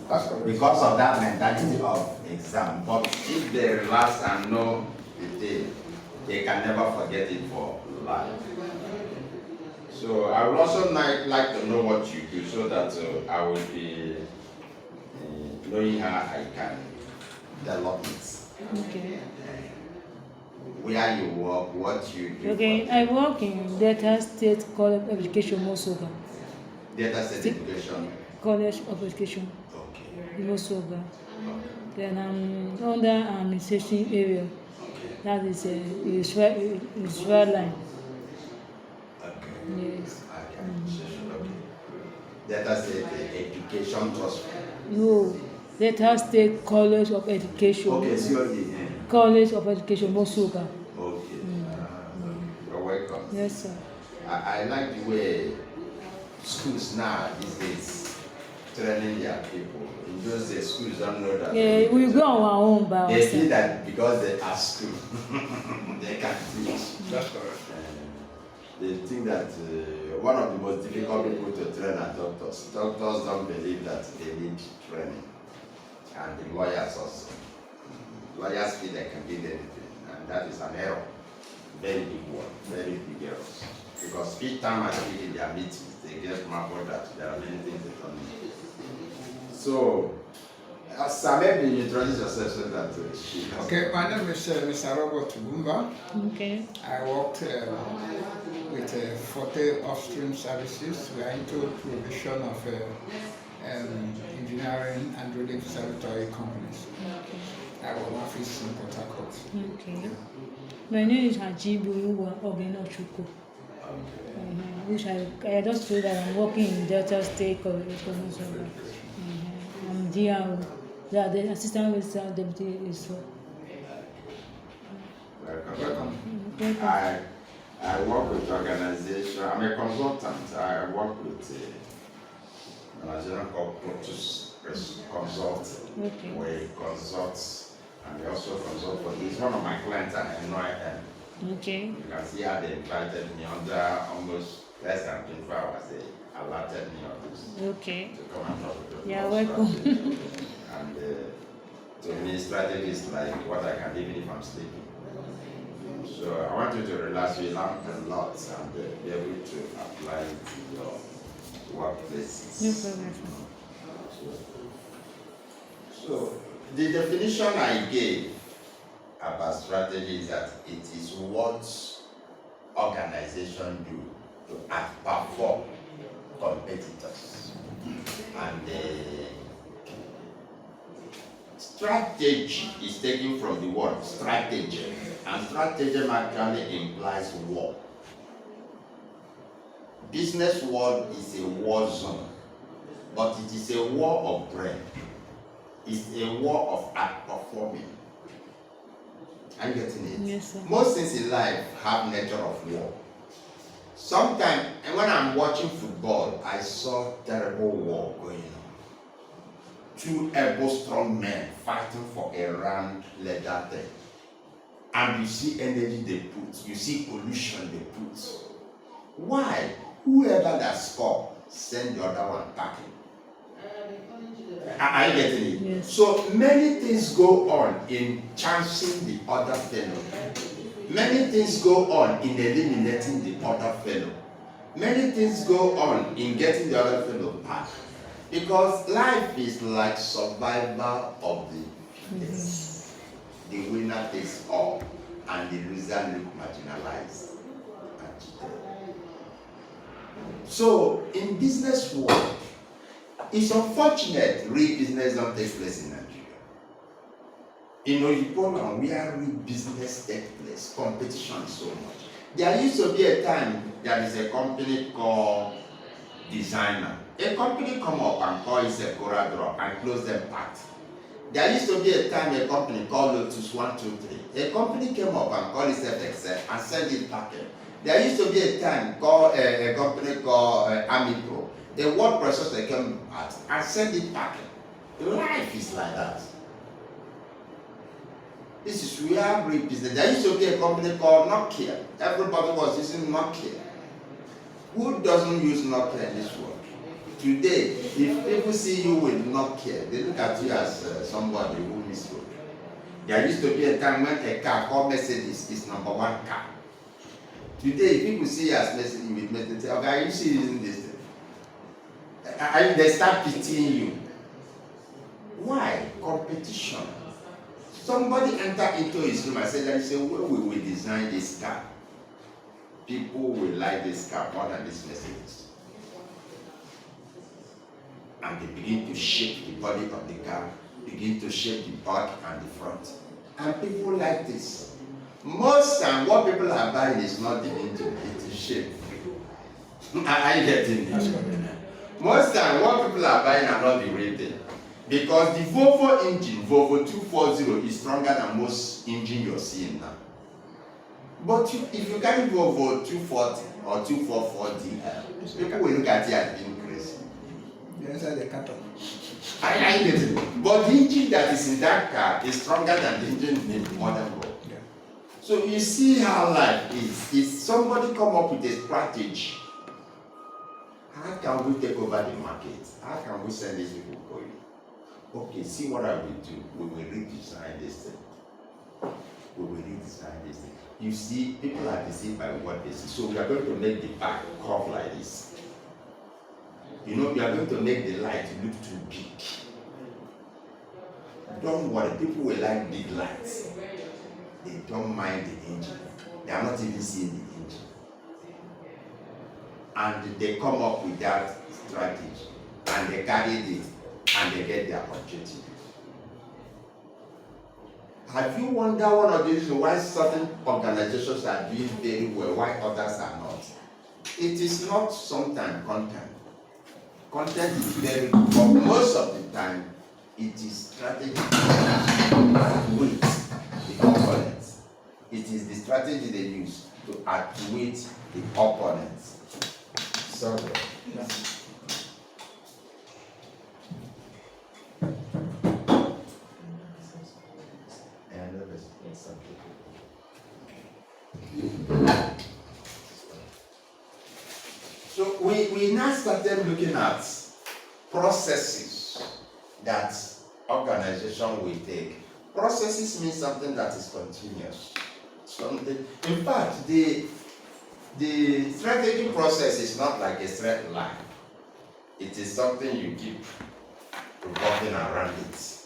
That's correct. Because of that mentality of exam. But if they relax and know the thing, they can never forget it for life. So I would also like to know what you do so that I will be knowing how I can develop it. Okay. Where you work, what you do. Okay, I work in Delta State College of Education, Mosoga. Delta State Education. College of Education, Okay. Mosoga. Then I'm under administration area. Okay. That is Israel line. Okay. Yes. Okay. Delta State Education Trust. No, Delta State College of Education. Okay, COD. College of Education, Mosoga. Okay. You're welcome. Yes, sir. I like the way schools now these days training their people. In those days, schools don't know that. Yeah, we go on our own by They ourselves. feel that because they are school, they can teach. That's correct. They think that one of the most difficult people to train are doctors. Doctors don't believe that they need training. And the lawyers also. Lawyers feel they can build anything. And that is an error. Very big one. Very big error. Because each time I speak in their meetings, they get marveled that there are many things they don't know. So, Sameh, you introduce yourself so that she has. Okay, my name is Mr. Robert Tugumba. Okay. I worked with Forte Upstream Services. We are into provision of engineering and drilling facility companies. Okay. I have an office in Port Harcourt. Okay. My name is Hajibu Ogenochukwu. Which I just told that I'm working in Delta State College of Education. I'm DRO. The assistant register deputy is. Welcome. Welcome. I work with organization. I'm a consultant. I work with an organization called Protus Consult. Okay. We consult and we also consult for this. One of my clients are NYM. Okay. You can see how they invited me under almost less than 24 hours. They alerted me on this. Okay. To come and talk with them. Yeah, welcome. And to me, strategy is like what I can do even if I'm sleeping. So I want you to relax, you learn a lot, and be able to apply it to your workplaces. No problem. So the definition I gave about strategy is that it is what organization do to outperform competitors. And strategy is taken from the word strategy, and strategy actually implies war. Business world is a war zone, but it is a war of brain. It's a war of outperforming. Are you getting it? Yes, sir. Most things in life have nature of war. Sometimes, and when I'm watching football, I saw terrible war going on. Two able strong men fighting for a round leather thing. And you see energy they put, you see pollution they put. Why? Whoever that score, send the other one packing. Are you getting it? Yes. So many things go on in chancing the other fellow. Many things go on in eliminating the other fellow. Many things go on in getting the other fellow back. Because life is like survival of the fittest. The winner takes all, and the loser look marginalized and cheated. So in business world, it's unfortunate real business don't take place in Nigeria. In Oyipoland, where real business takes place, competition is so much. There used to be a time there is a company called Designer. A company come up and call it a Cora Drop and close them party. There used to be a time a company called Lotus 123. A company came up and called itself Excel and sent it packing. There used to be a time called a company called Army Pro. The word processor came out and sent it packing. Life is like that. This is where real business. There used to be a company called Nokia. Everybody was using Nokia. Who doesn't use Nokia in this world? Today, if people see you with Nokia, they look at you as somebody who misroad. There used to be a time when a car called Mercedes is number one car. Today, if people see you as Mercedes with Mercedes, they say, okay, you see using this thing. They start pitying you. Why? Competition. Somebody enter into his room and say, where will we design this car? People will like this car more than this Mercedes. And they begin to shape the body of the car, begin to shape the back and the front. And people like this. Most time, what people are buying is not the engine, it is shape. Are you getting it? Most time, what people are buying are not the real thing. Because the Volvo engine, Volvo 240, is stronger than most engine you're seeing now. But if you carry Volvo 240 or 244 people will look at it as being crazy. Inside the carton. I get it. But the engine that is in that car is stronger than the engine in the modern world. Yeah. So you see how life is. If somebody come up with a strategy, how can we take over the market? How can we send these people going? Okay, see what I will do. We will redesign this thing. We will redesign this thing. You see, people are deceived by what they see. So we are going to make the back curve like this. You know, we are going to make the light look too big. Don't worry, people will like big lights. They don't mind the engine. They are not even seeing the engine. And they come up with that strategy. And they carried it. And they get their objective. Have you wondered one of the reasons why certain organizations are doing very well, why others are not? It is not sometimes content. Content is very good, but most of the time, it is strategy with the components. It is the strategy they use to outwit the opponents. Sorry. Yeah. So we now started looking at processes that organization will take. Processes mean something that is continuous. Something. In fact, the strategy process is not like a straight line. It is something you keep revolving around it.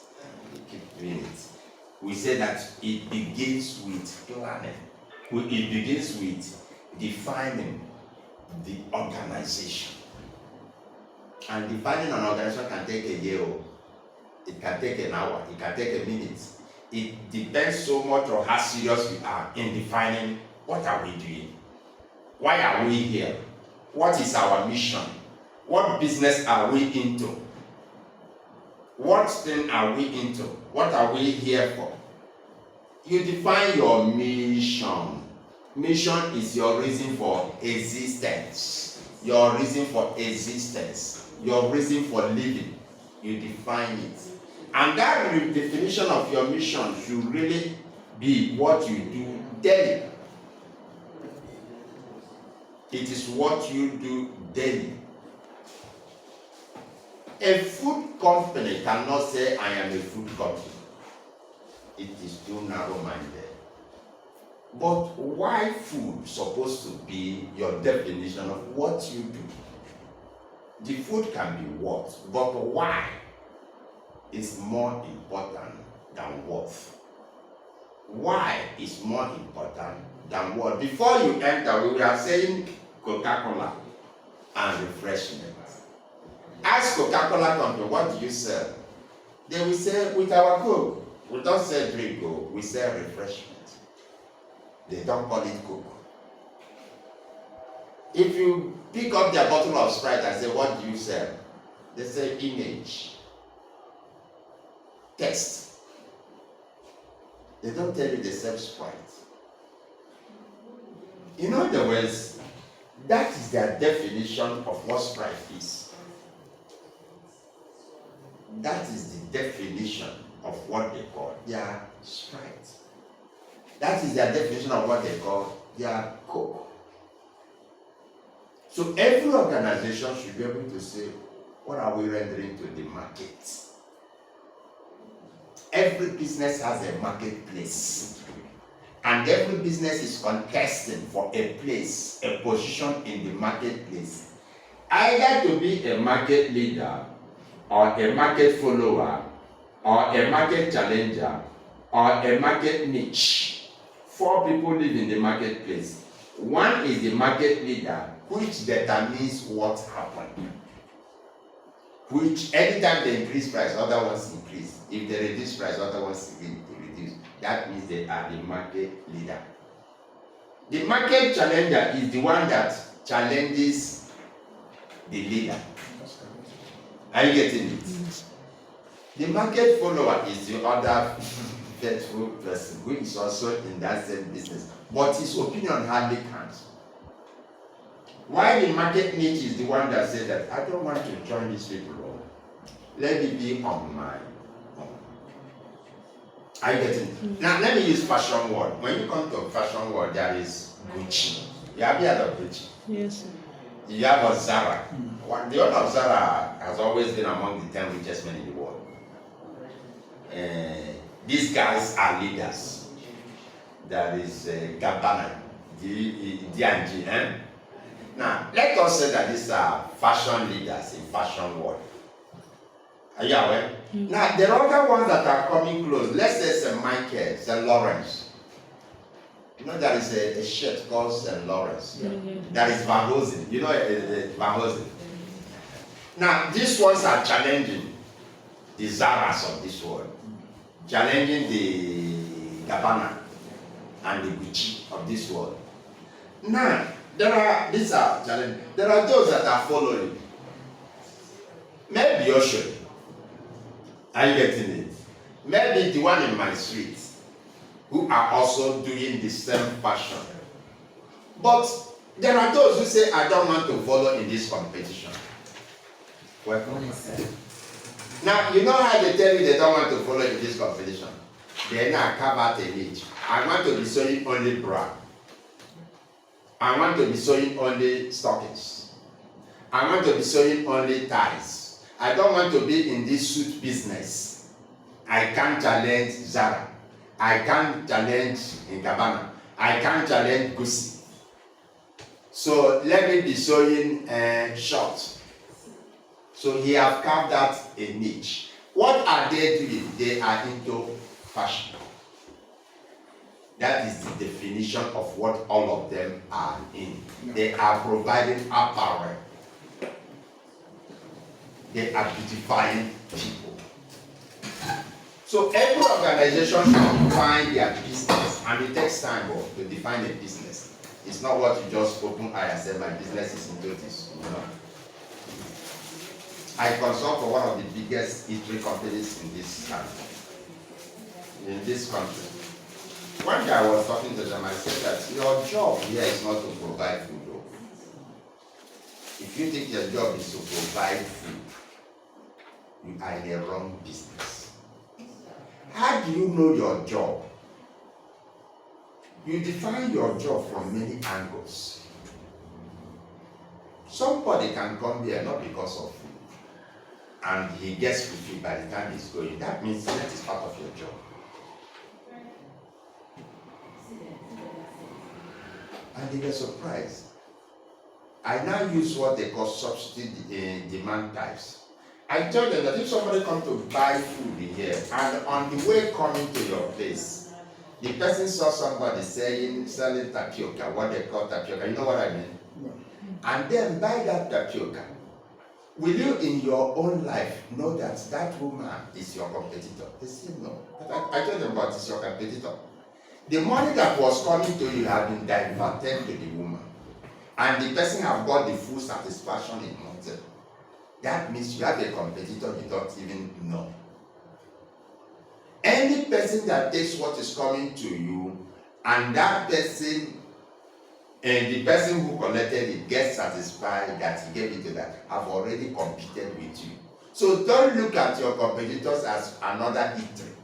You keep doing it. We say that it begins with planning. It begins with defining the organization. And defining an organization can take a year, it can take an hour, it can take a minute. It depends so much on how serious we are in defining what are we doing, why are we here, what is our mission, what business are we into, what thing are we into, what are we here for. You define your mission. Mission is your reason for existence. Your reason for existence. Your reason for living. You define it. And that definition of your mission should really be what you do daily. It is what you do daily. A food company cannot say, I am a food company. It is too narrow-minded. But why food supposed to be your definition of what you do? The food can be what, but why is more important than what? Why is more important than what? Before you enter, we were saying Coca-Cola and refreshment. Ask Coca-Cola company, what do you sell? They will say, with our Coke, we don't sell drink, we sell refreshment. They don't call it Coke. If you pick up their bottle of Sprite and say, what do you sell? They say image, text. They don't tell you they sell Sprite. In other words, that is their definition of what Sprite is. That is the definition of what they call their Sprite. That is their definition of what they call their Coke. So every organization should be able to say, What are we rendering to the market? Every business has a marketplace. And every business is contesting for a place, a position in the marketplace. Either to be a market leader, or a market follower, or a market challenger, or a market niche. 4 people live in the marketplace. One is the market leader, which determines what happened. Which anytime they increase price, other ones increase. If they reduce price, other ones reduce. That means they are the market leader. The market challenger is the one that challenges the leader. Are you getting it? Yes. The market follower is the other faithful person who is also in that same business, but his opinion hardly counts. Why the market niche is the one that said that I don't want to join these people. Let me be on my own. Are you getting it? Now let me use fashion world. When you come to fashion world, there is Gucci. You have heard of Gucci? Yes. You have Zara. The owner of Zara has always been among the 10 richest men in the world. These guys are leaders. There is Gabbana, D&G. Now, let us say that these are fashion leaders in fashion world. Are you aware? Now, there are other ones that are coming close. Let's say St. Michael, St. Lawrence. You know, there is a shirt called St. Lawrence. Yeah. There is Van Hosen. You know Van Hosen. Now, these ones are challenging the Zaras of this world, challenging the Gabbana and the Gucci of this world. Now, these are challenging. There are those that are following. Maybe Ocean. Are you getting it? Maybe the one in my street, who are also doing the same fashion. But there are those who say, I don't want to follow in this competition. Welcome. Now, you know how they tell you they don't want to follow in this competition? They now carve out a niche. I want to be sewing only bra. I want to be sewing only stockings. I want to be sewing only ties. I don't want to be in this suit business. I can't challenge Zara. I can't challenge Gabbana. I can't challenge Gucci. So let me be sewing shorts. So he have carved out a niche. What are they doing? They are into fashion. That is the definition of what all of them are in. They are providing apparel. They are beautifying people. So every organization should define their business, and it takes time to define a business. It's not what you just open eye and say, my business is into this. You know? I consult for one of the biggest eatery companies in this country. One day I was talking to them, I said that your job here is not to provide food. If you think your job is to provide food, you are in the wrong business. How do you know your job? You define your job from many angles. Somebody can come here not because of food, and he gets fulfilled by the time he's going. That means that is part of your job. And they were surprised. I now use what they call substitute demand types. I tell them that if somebody comes to buy food in here, and on the way coming to your place, the person saw somebody selling tapioca, what they call tapioca, you know what I mean? And then buy that tapioca. Will you in your own life know that that woman is your competitor? They say no. But I told them about it's your competitor. The money that was coming to you had been diverted to the woman. And the person have got the full satisfaction in wanted. That means you have a competitor you don't even know. Any person that takes what is coming to you, and that person, and the person who collected it gets satisfied that he gave it to that, have already competed with you. So don't look at your competitors as another eatery.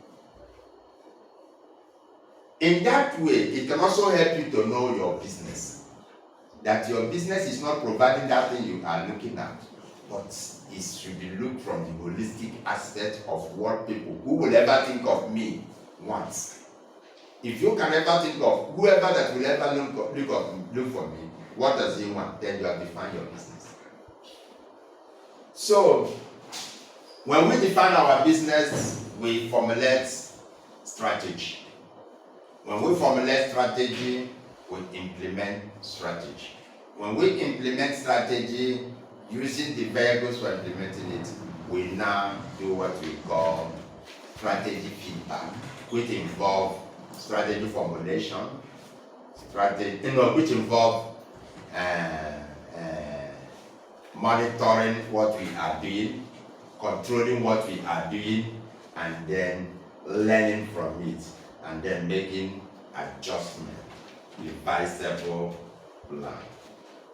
In that way, it can also help you to know your business. That your business is not providing that thing you are looking at. but it should be looked from the holistic aspect of what people who will ever think of me want. If you can ever think of whoever that will ever look for me, what does he want? Then you have defined your business. So, when we define our business, we formulate strategy. When we formulate strategy, we implement strategy. When we implement strategy, using the vehicles for implementing it, we now do what we call strategy feedback, which involve strategy formulation, which involve monitoring what we are doing, controlling what we are doing, and then learning from it, and then making adjustment, revisable plan.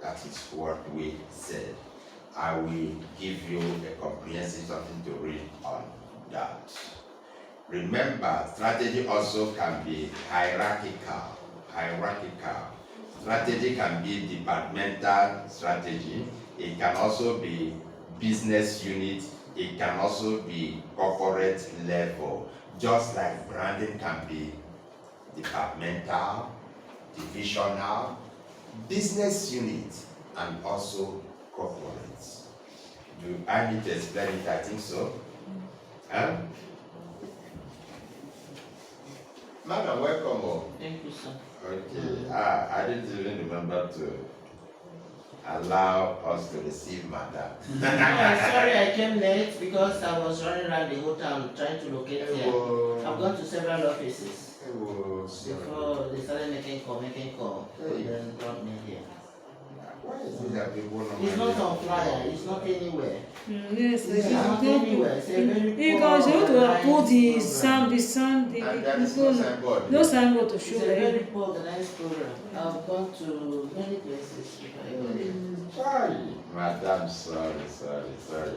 That is what we said. I will give you a comprehensive something to read on that. Remember, strategy also can be hierarchical. Strategy can be departmental strategy. It can also be business unit. It can also be corporate level. Just like branding can be departmental, divisional, business unit, and also corporate. Do I need to explain it? I think so. Madam, welcome. Thank you, sir. Okay. I didn't even remember to allow us to receive Madam. Sorry I came late because I was running around the whole town trying to locate here. I've gone to several offices before they started making call, then brought me here. Why is it that people normally... It's not on flyer, it's not anywhere. Yes, It's not anywhere. It's a very because you want to put the sound, And there is no signboard. no signboard to show It's a them. very poor organized program. I've gone to many places before I got here. Sorry. Madam, sorry.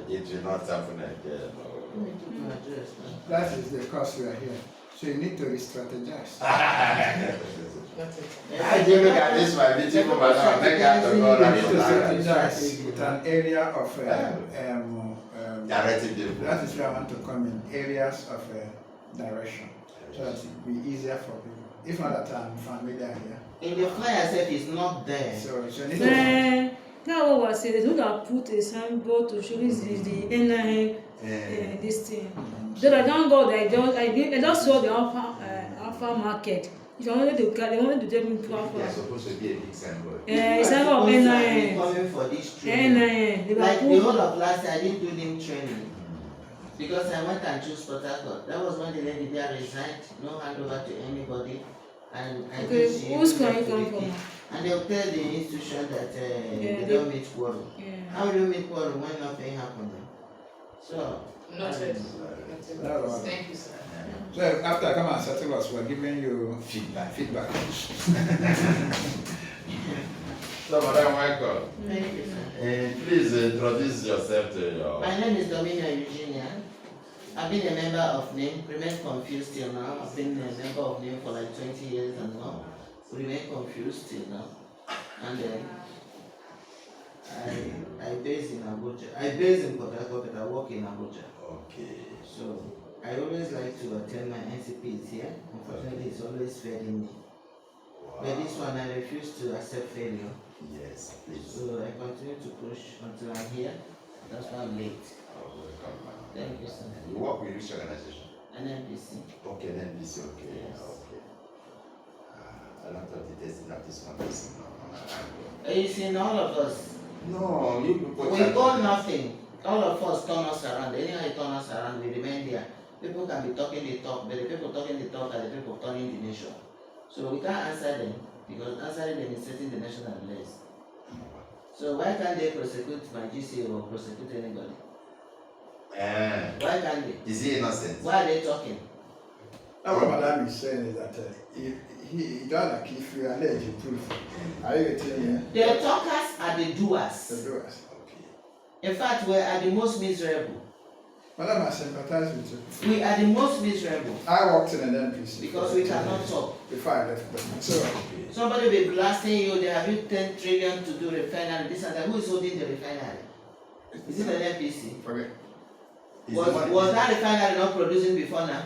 It will not happen again. Let me took my address now. That is the cause we are here. So you need to re-strategize. I do look at this, my beautiful madam. Make out the call You need to strategize with an area of directive. that is where I want to come in, areas of direction, so that it will be easier for people. If not that I'm familiar here. In the flyer itself, it's not there. So you need to... That's what was said. They would have put a signboard to show this is the NIN, this thing. So I don't go there. I just saw the alpha market. If I wanted to, they wanted to take me to alpha. There's supposed to be a big signboard. Signboard of NIN. Coming for this training. NIN. Like the whole of last year, I didn't do them training because I went and chose Port Harcourt. That was when the lady there resigned, no handover to anybody, and I Okay, think she who's even can you left come the key. from? And they'll tell the institution that they they- don't meet quorum. Yeah. How will you meet quorum when nothing happened? So, Noted. No. Thank you, sir. So after I come and settle us, we're giving you Feedback. So, madam, welcome. thank you, sir. Please introduce yourself to your... My name is Dominion Eugenia. I've been a member of NIM, remain confused till now. I've been a member of NIM for like 20 years and now. Remain confused till now. And I base in Abuja. I base in Port Harcourt, but I work in Abuja. Okay. So I always like to attend my NCPs here. Unfortunately, it's always failing me. Wow. But this one, I refuse to accept failure. Yes, please. So I continue to push until I'm here. That's why I'm late. Welcome, ma'am. Thank you, sir. You work with which organization? NNPC. Okay, then this okay. Yes. Okay. A lot of the testing of this company now. You see, all of us, No, you people. we own nothing. All of us turn us around. Anyhow you turn us around, we remain there. People can be talking the talk, but the people talking the talk are the people turning the nation. So we can't answer them, because answering them is setting the nation at rest. So why can't they prosecute my GC or prosecute anybody? Why can't they? Is he innocent? Why are they talking? Now what Madam is saying is that he don't like if you allege you proof. Are you getting here? The talkers are the doers. The doers. In fact, we are the most miserable. Madam, I sympathize with you. We are the most miserable I worked in an NPC. because we cannot talk. Before I left them. So, Somebody will be blasting you, they have you 10 trillion to do refinery, this and that. Who is holding the refinery? Is it an NPC? Forget. Was that refinery not producing before now?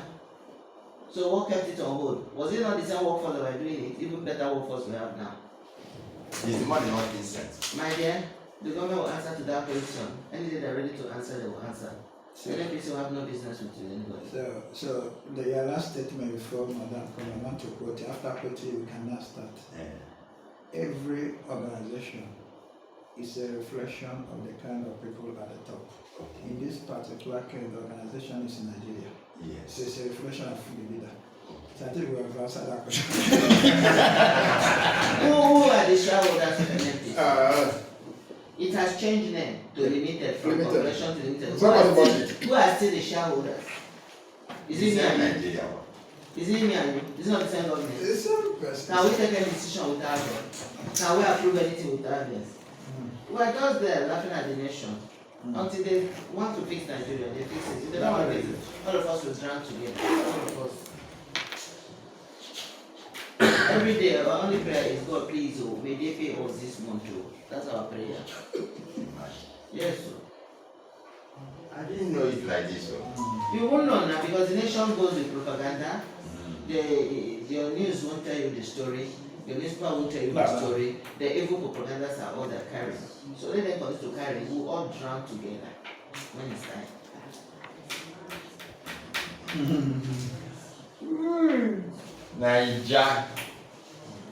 So what kept it on hold? Was it not the same workforce that were doing it? Even better workforce we have now. Is the money not being sent? My dear, the government will answer to that question. Any day they're ready to answer, they will answer. So NPC will have no business with you anybody. So your last statement before Madam I want to quote you. After quoting, we can now start. Every organization is a reflection of the kind of people at the top. In this particular case, the organization is in Nigeria. Yes. So it's a reflection of the leader. So I think we have answered that question. Who are the shareholders of NPC? It has changed name to limited from Limited. corporation to limited. Who are still the shareholders? Is it me and you? Nigeria? Is it me and you? Is it not the same government? It's a question. Can we take any decision without them? Can we approve anything without them? We are just there laughing at the nation. Until they want to fix Nigeria, they fix it. If they don't want to fix it, all of us will drown together. All of us. Every day, our only prayer is, God, please, oh, may they pay us this month, oh. That's our prayer. Yes, sir. I didn't know it like this. So. You won't know now because the nation goes with propaganda. Your news won't tell you the story. Your newspaper won't tell you the story. The evil propagandas are all they're carrying. So let them continue to carry. We'll all drown together when it's time. Niger.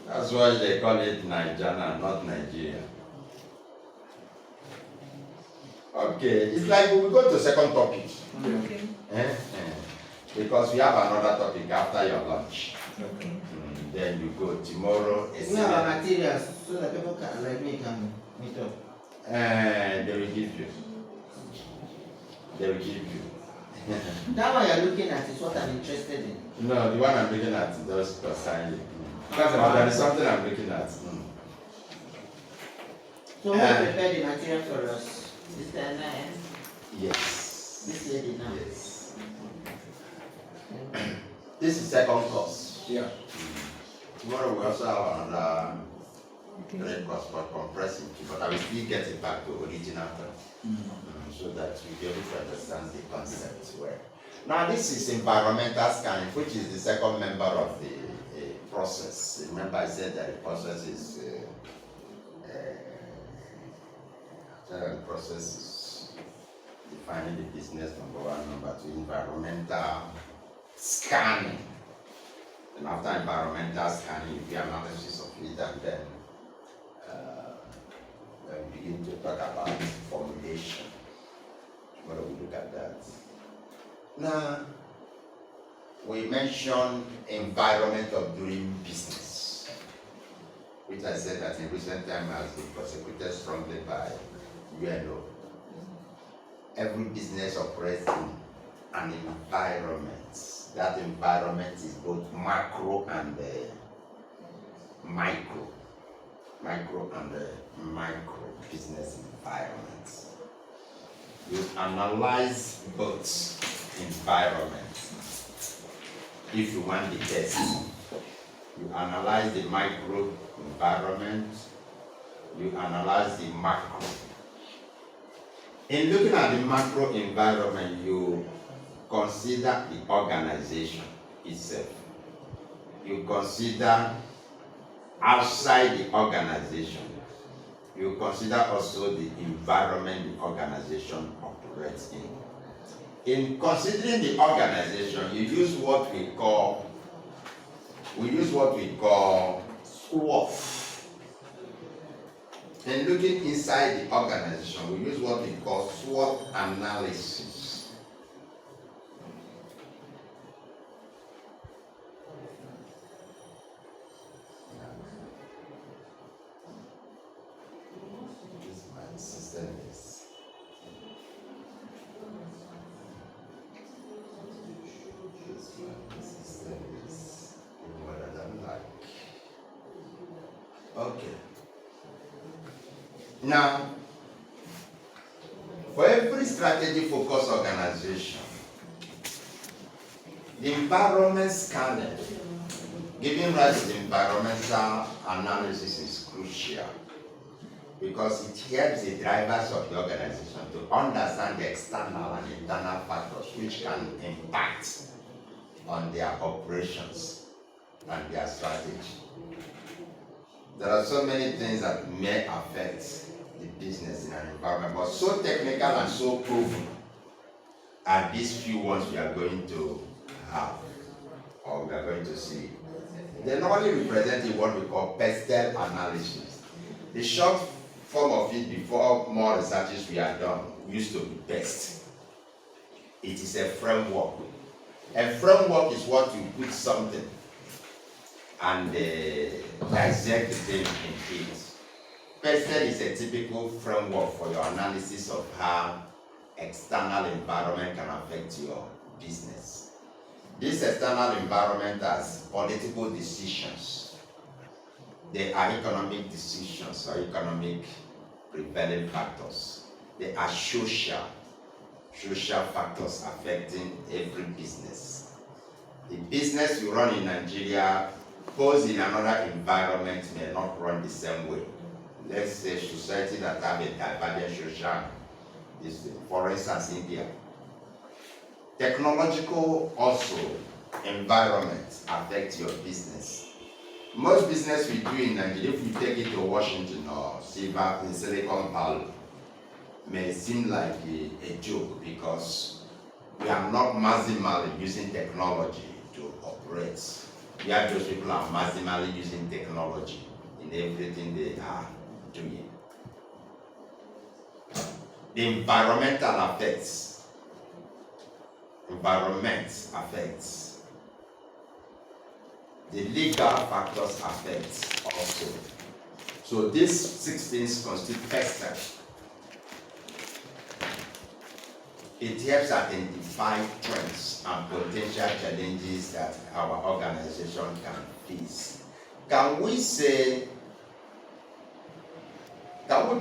That's why they call it Niger now, not Nigeria. Okay, it's like we will go to second topic. Okay. Because we have another topic after your lunch. Okay. Then you go tomorrow. We have our materials so that people can, like me, can meet up. They will give you. They will give you. That one you're looking at is what I'm interested in. No, the one I'm looking at is just concerning. There is something I'm looking at. So who prepared the material for us? Mr. Anaya? Yes. This lady now? Yes. This is second course. Yeah. Tomorrow we also have another Okay. red course for compressing, but I will still get it back to original so that we be able to understand the concept well. Now this is environmental scanning, which is the second member of the process. Remember I said that the process is defining the business, number one, number two, environmental scanning. And after environmental scanning, you do analysis of it, and then we begin to talk about formulation. Tomorrow we look at that. Now, we mentioned environment of doing business, which I said that in recent time has been prosecuted strongly by UNO. Every business operates in an environment. That environment is both macro and micro. Micro and micro business environments. You analyze both environments. If you want the best, you analyze the micro environment, you analyze the macro. In looking at the macro environment, you consider the organization itself. You consider outside the organization. You consider also the environment the organization operates in. In considering the organization, you use what we call SWOT. In looking inside the organization, we use what we call SWOT analysis. This my system is. This system is what I don't like. Okay. Now, for every strategy focused organization, the environment scanning, giving rise to the environmental analysis is crucial. because it helps the drivers of the organization to understand the external and internal factors which can impact on their operations and their strategy. There are so many things that may affect the business in an environment, but so technical and so proven are these few ones we are going to have, or we are going to see. They normally represent what we call pestle analysis. The short form of it before more researches were done used to be PEST. It is a framework. A framework is what you put something and dissect the thing in it. PESTEL is a typical framework for your analysis of how external environment can affect your business. This external environment has political decisions. They are economic decisions or economic prevailing factors. They are social factors affecting every business. The business you run in Nigeria posed in another environment may not run the same way. Let's say society that have a divergent social, for instance, India. Technological also environment affect your business. Most business we do in Nigeria, if we take it to Washington or Silicon Valley, may seem like a joke because we are not maximally using technology to operate. Yet those people are maximally using technology in everything they are doing. The environmental effects. Environment affects. The legal factors affect also. So these 6 things constitute pestle. It helps identify trends and potential challenges that our organization can face. Can we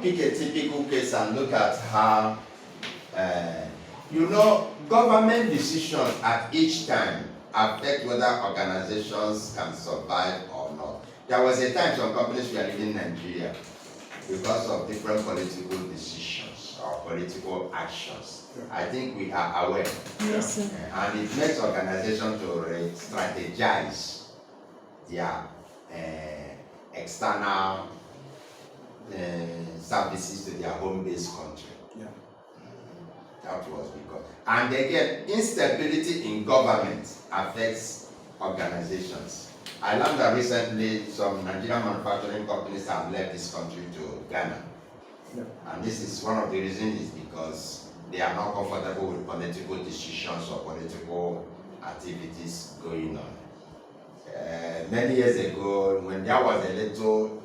pick a typical case and look at how, government decisions at each time affect whether organizations can survive or not. There was a time some companies were leaving Nigeria because of different political decisions or political actions. I think we are aware. Yes, sir. And it makes organizations to strategize their external services to their home-based country. Yeah. That was because. And again, instability in government affects organizations. I learned that recently some Nigerian manufacturing companies have left this country to Ghana. Yeah. And this is one of the reasons is because they are not comfortable with political decisions or political activities going on. Many years ago, when there was a little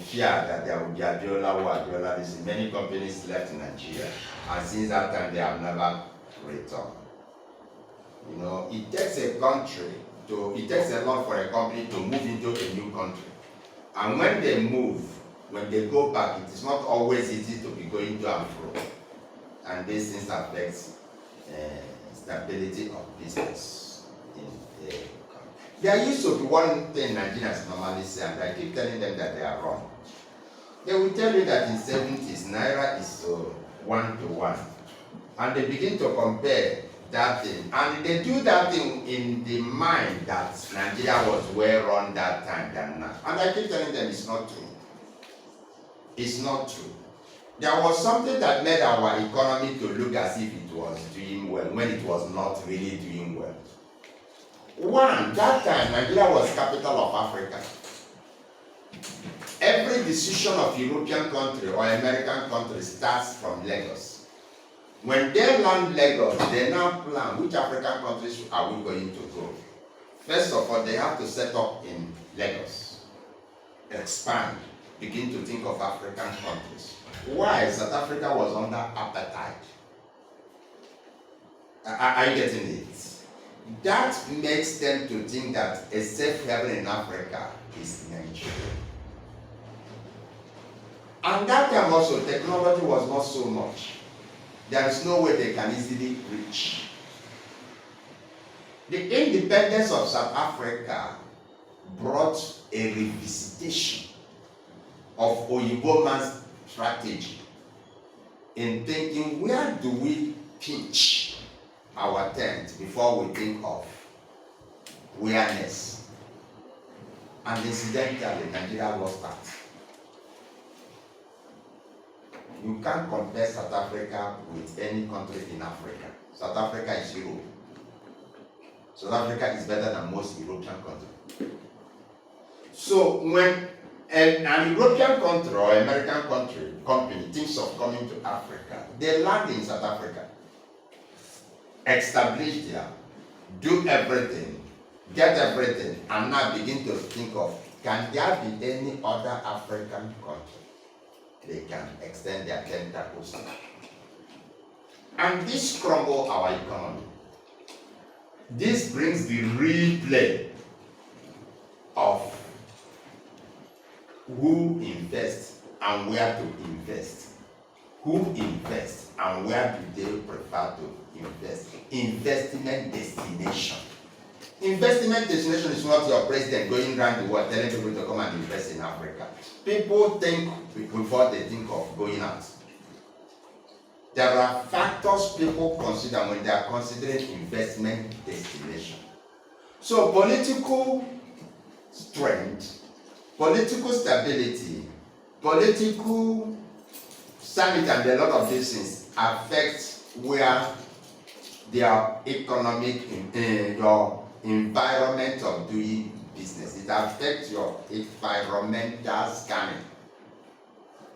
fear that there would be Abiola, many companies left Nigeria, and since that time they have never returned. It takes a lot for a company to move into a new country, and when they move, when they go back, it is not always easy to be going to and fro. And these things affect stability of business in the country. There used to be one thing Nigerians normally say, and I keep telling them that they are wrong. They will tell you that in 70s, Naira is 1 to 1. And they begin to compare that thing. And they do that thing in the mind that Nigeria was well run that time than now. And I keep telling them it's not true. It's not true. There was something that made our economy to look as if it was doing well when it was not really doing well. One, that time Nigeria was capital of Africa. Every decision of European country or American country starts from Lagos. When they land Lagos, they now plan which African countries are we going to go. First of all, they have to set up in Lagos, expand, begin to think of African countries. Why? South Africa was under apartheid. Are you getting it? That makes them to think that a safe haven in Africa is Nigeria. And that time also, technology was not so much. There is no way they can easily reach. The independence of South Africa brought a revisitation of Oyibo man's strategy in thinking, where do we pitch our tent before we think of awareness? And incidentally, Nigeria lost that. You can't compare South Africa with any country in Africa. South Africa is Europe. South Africa is better than most European countries. So when an European country or American company thinks of coming to Africa, they land in South Africa, establish there, do everything, get everything, and now begin to think of, can there be any other African country they can extend their tentacles to? And this crumbles our economy. This brings the replay of who invests and where to invest. Who invests and where do they prefer to invest? Investment destination. Investment destination is not your president going around the world telling people to come and invest in Africa. People think before they think of going out. There are factors people consider when they are considering investment destination. So political strength, political stability, political sanity, and a lot of these things affect where their economic, your environment of doing business. It affects your environmental scanning.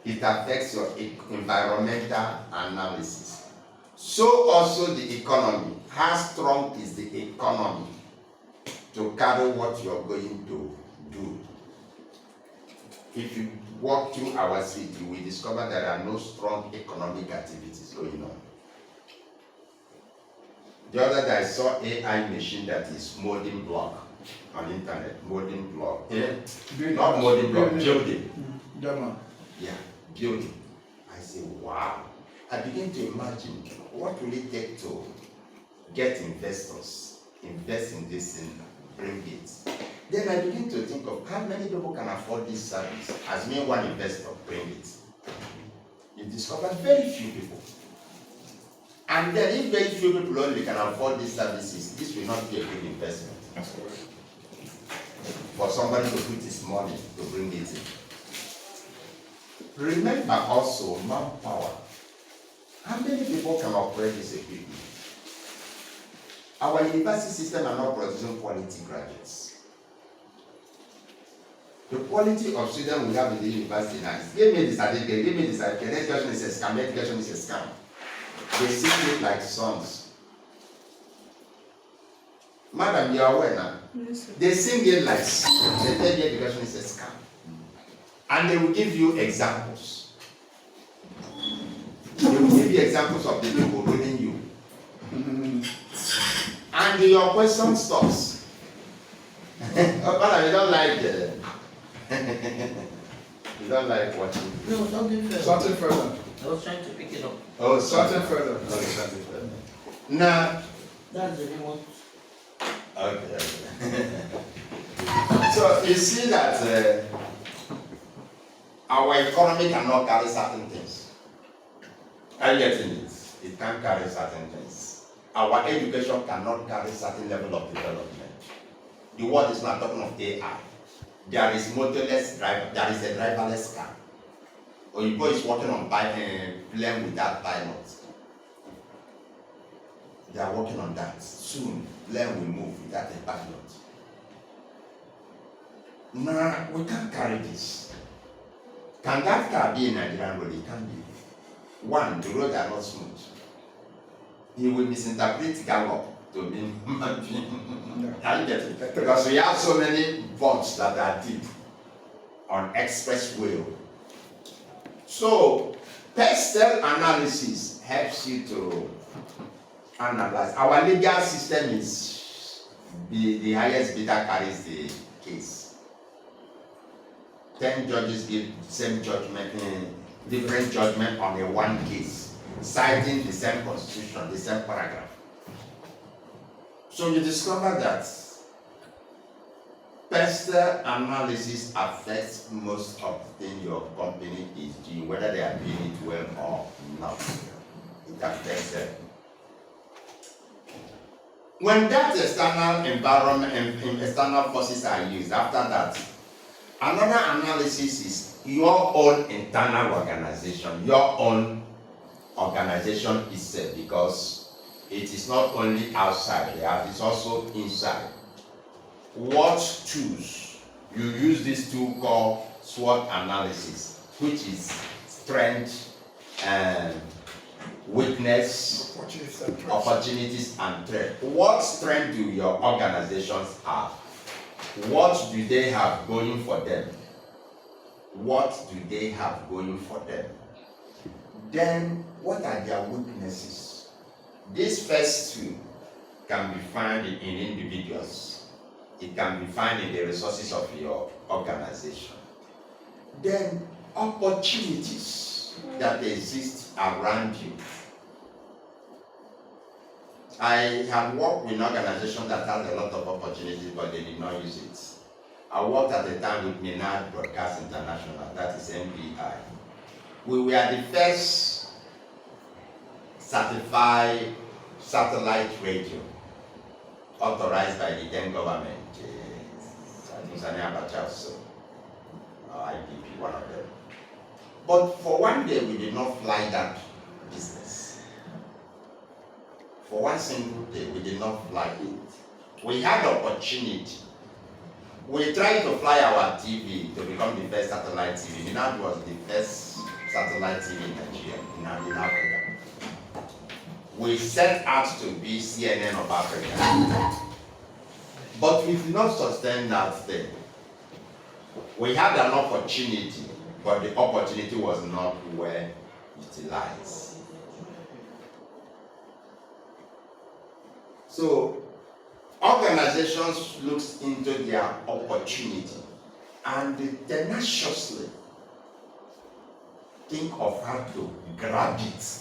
It affects your environmental analysis. So also the economy. How strong is the economy to carry what you're going to do? If you walk through our city, you will discover there are no strong economic activities going on. The other day I saw AI machine that is molding block on internet, molding block. Yeah. Not molding block, building. Yeah, building. I say, wow. I begin to imagine what will it take to get investors, invest in this and bring it. Then I begin to think of how many people can afford this service. As me one investor, bring it. You discover very few people. And then if very few people only can afford these services, this will not be a good investment. For somebody to put his money to bring it in. Remember also manpower. How many people can operate this equipment? Our university system are not producing quality graduates. The quality of students we have in the university now is, give me this certificate, give me this certificate, education is a scam, education is a scam. They sing it like songs. Madam, you are aware now? Yes, sir. They sing it like songs. They tell you education is a scam. And they will give you examples. They will give you examples of the people ruling you. And your question stops. Oh, madam, you don't like you don't like watching. No, something further. Something further. I was trying to pick it up. Oh, Something further. Okay, something further. Now, That's the remote. okay. So you see that our economy cannot carry certain things. Are you getting it? It can't carry certain things. Our education cannot carry certain level of development. The world is not talking of AI. There is motorless driver. There is a driverless car. Oyibo is working on plane without pilot. They are working on that. Soon, plane will move without a pilot. Nah, we can't carry this. Can that car be a Nigerian road? It can't be. One, the roads are not smooth. He will misinterpret gallop to mean human being. Are you getting it? Because we have so many bumps that are deep on expressway. So, pestle analysis helps you to analyze. Our legal system is the highest bidder carries the case. 10 judges give same judgment, different judgment on a one case, citing the same constitution, the same paragraph. So you discover that Pest analysis affects most of the things your company is doing, whether they are doing it well or not. It affects them. When that external environment and external forces are used, after that, another analysis is your own internal organization, your own organization itself, because it is not only outside, it is also inside. What tools? You use this tool called SWOT analysis, which is strength and weakness, opportunities and threats. What strength do your organizations have? What do they have going for them? What do they have going for them? Then, what are their weaknesses? These first two can be found in individuals. It can be found in the resources of your organization. Then, opportunities that exist around you. I have worked with an organization that has a lot of opportunities, but they did not use it. I worked at the time with Minad Broadcast International, that is MBI. We were the first certified satellite radio authorized by the then government. I think Sani Abacha also, IPP, one of them. But for one day, we did not fly that business. For one single day, we did not fly it. We had opportunity. We tried to fly our TV to become the first satellite TV. Minad was the first satellite TV in Nigeria, in Africa. We set out to be CNN of Africa. But we did not sustain that thing. We had an opportunity, but the opportunity was not well utilized. So, organizations look into their opportunity and they tenaciously think of how to grab it.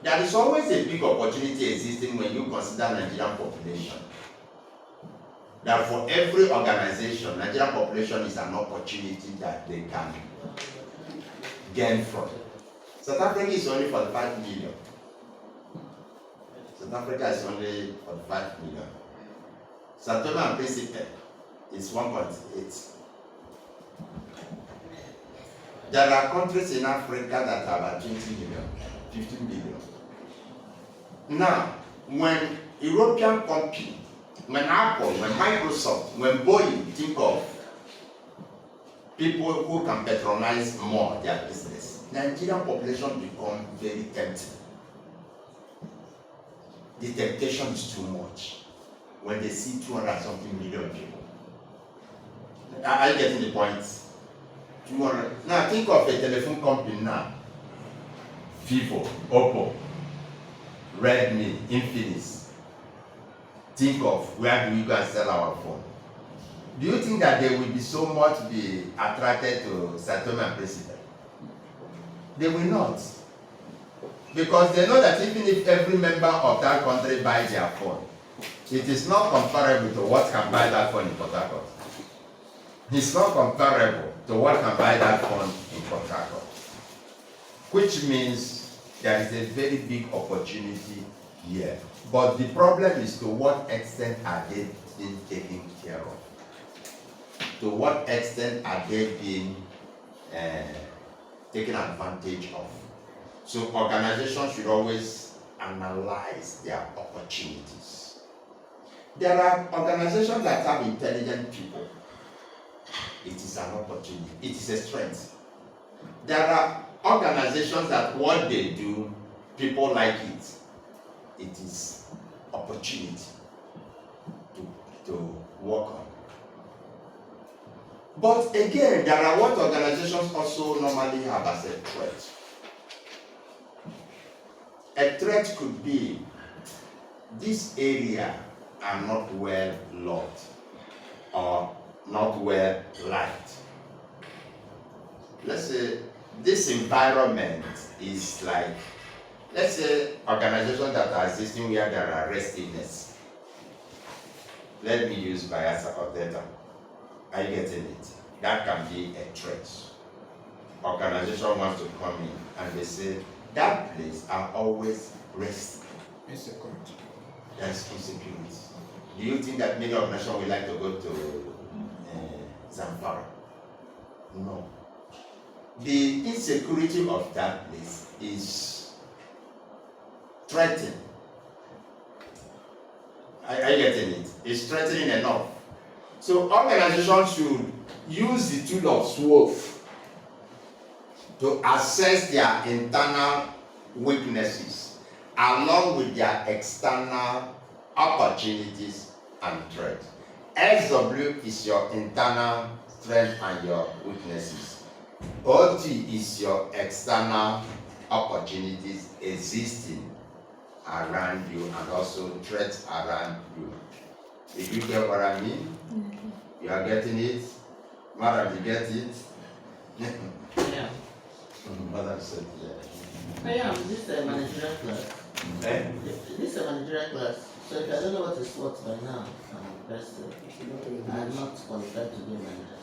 There is always a big opportunity existing when you consider Nigerian population. That for every organization, Nigerian population is an opportunity that they can gain from. South Africa is only 45 million. South Africa is only 45 million. Sao Tome and Principe is 1.8. There are countries in Africa that have about 20 million, 15 million. Now, when European company, when Apple, when Microsoft, when Boeing think of people who can patronize more their business, Nigerian population become very tempting. The temptation is too much when they see 200-something million people. Are you getting the point? 200. Now think of a telephone company now. Vivo, Oppo, Redmi, Infinix. Think of where do we go and sell our phone. Do you think that they will be so much attracted to Sao Tome and Principe? They will not. Because they know that even if every member of that country buys their phone, it is not comparable to what can buy that phone in Port Harcourt. It's not comparable to what can buy that phone in Port Harcourt. Which means there is a very big opportunity here. But the problem is to what extent are they being taken care of? To what extent are they being taken advantage of? So organizations should always analyze their opportunities. There are organizations that have intelligent people. It is an opportunity. It is a strength. There are organizations that what they do, people like it. It is opportunity to work on. But again, there are what organizations also normally have as a threat. A threat could be this area are not well loved or not well liked. Let's say this environment is like, let's say organizations that are existing where there are restiveness. let me use bias or data. Are you getting it? That can be a threat. Organization wants to come in and they say, that place are always resting. Insecurity. That's insecurity. Do you think that many organizations would like to go to Zamfara? No. The insecurity of that place is threatening. Are you getting it? It's threatening enough. So organizations should use the tool of SWOT to assess their internal weaknesses along with their external opportunities and threats. SW is your internal strength and your weaknesses. OT is your external opportunities existing around you and also threats around you. Did you get what I mean? You are getting it? Madam, you get it? Yeah. Madam said yeah. I am. This is a managerial class. Eh? This is a managerial class. So if I don't know what is what by now, I'm not qualified to be a manager.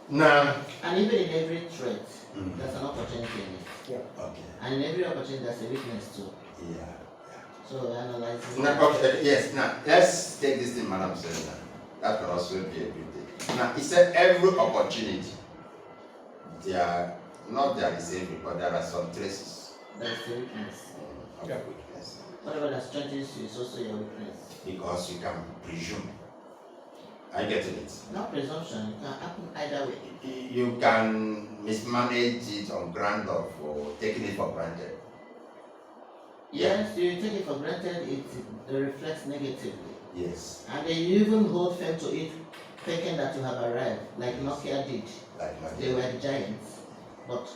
Now, And even in every threat, there's an opportunity in it. Yeah. okay. And in every opportunity, there's a weakness too. Yeah. So analyzing. Now, okay, yes, now let's take this thing Madam said now. That can also be a good thing. Now, he said every opportunity, there is every, but there are some traces That's the weakness. of Yeah. weakness. Whatever that strengthens you is also your weakness. Because you can presume. Are you getting it? Not presumption, it can happen either way. You can mismanage it on ground of taking it for granted. Yes, you take it for granted, it reflects negatively. Yes. And then you even hold firm to it, thinking that you have arrived, like Nokia did. Like my They were the giants, but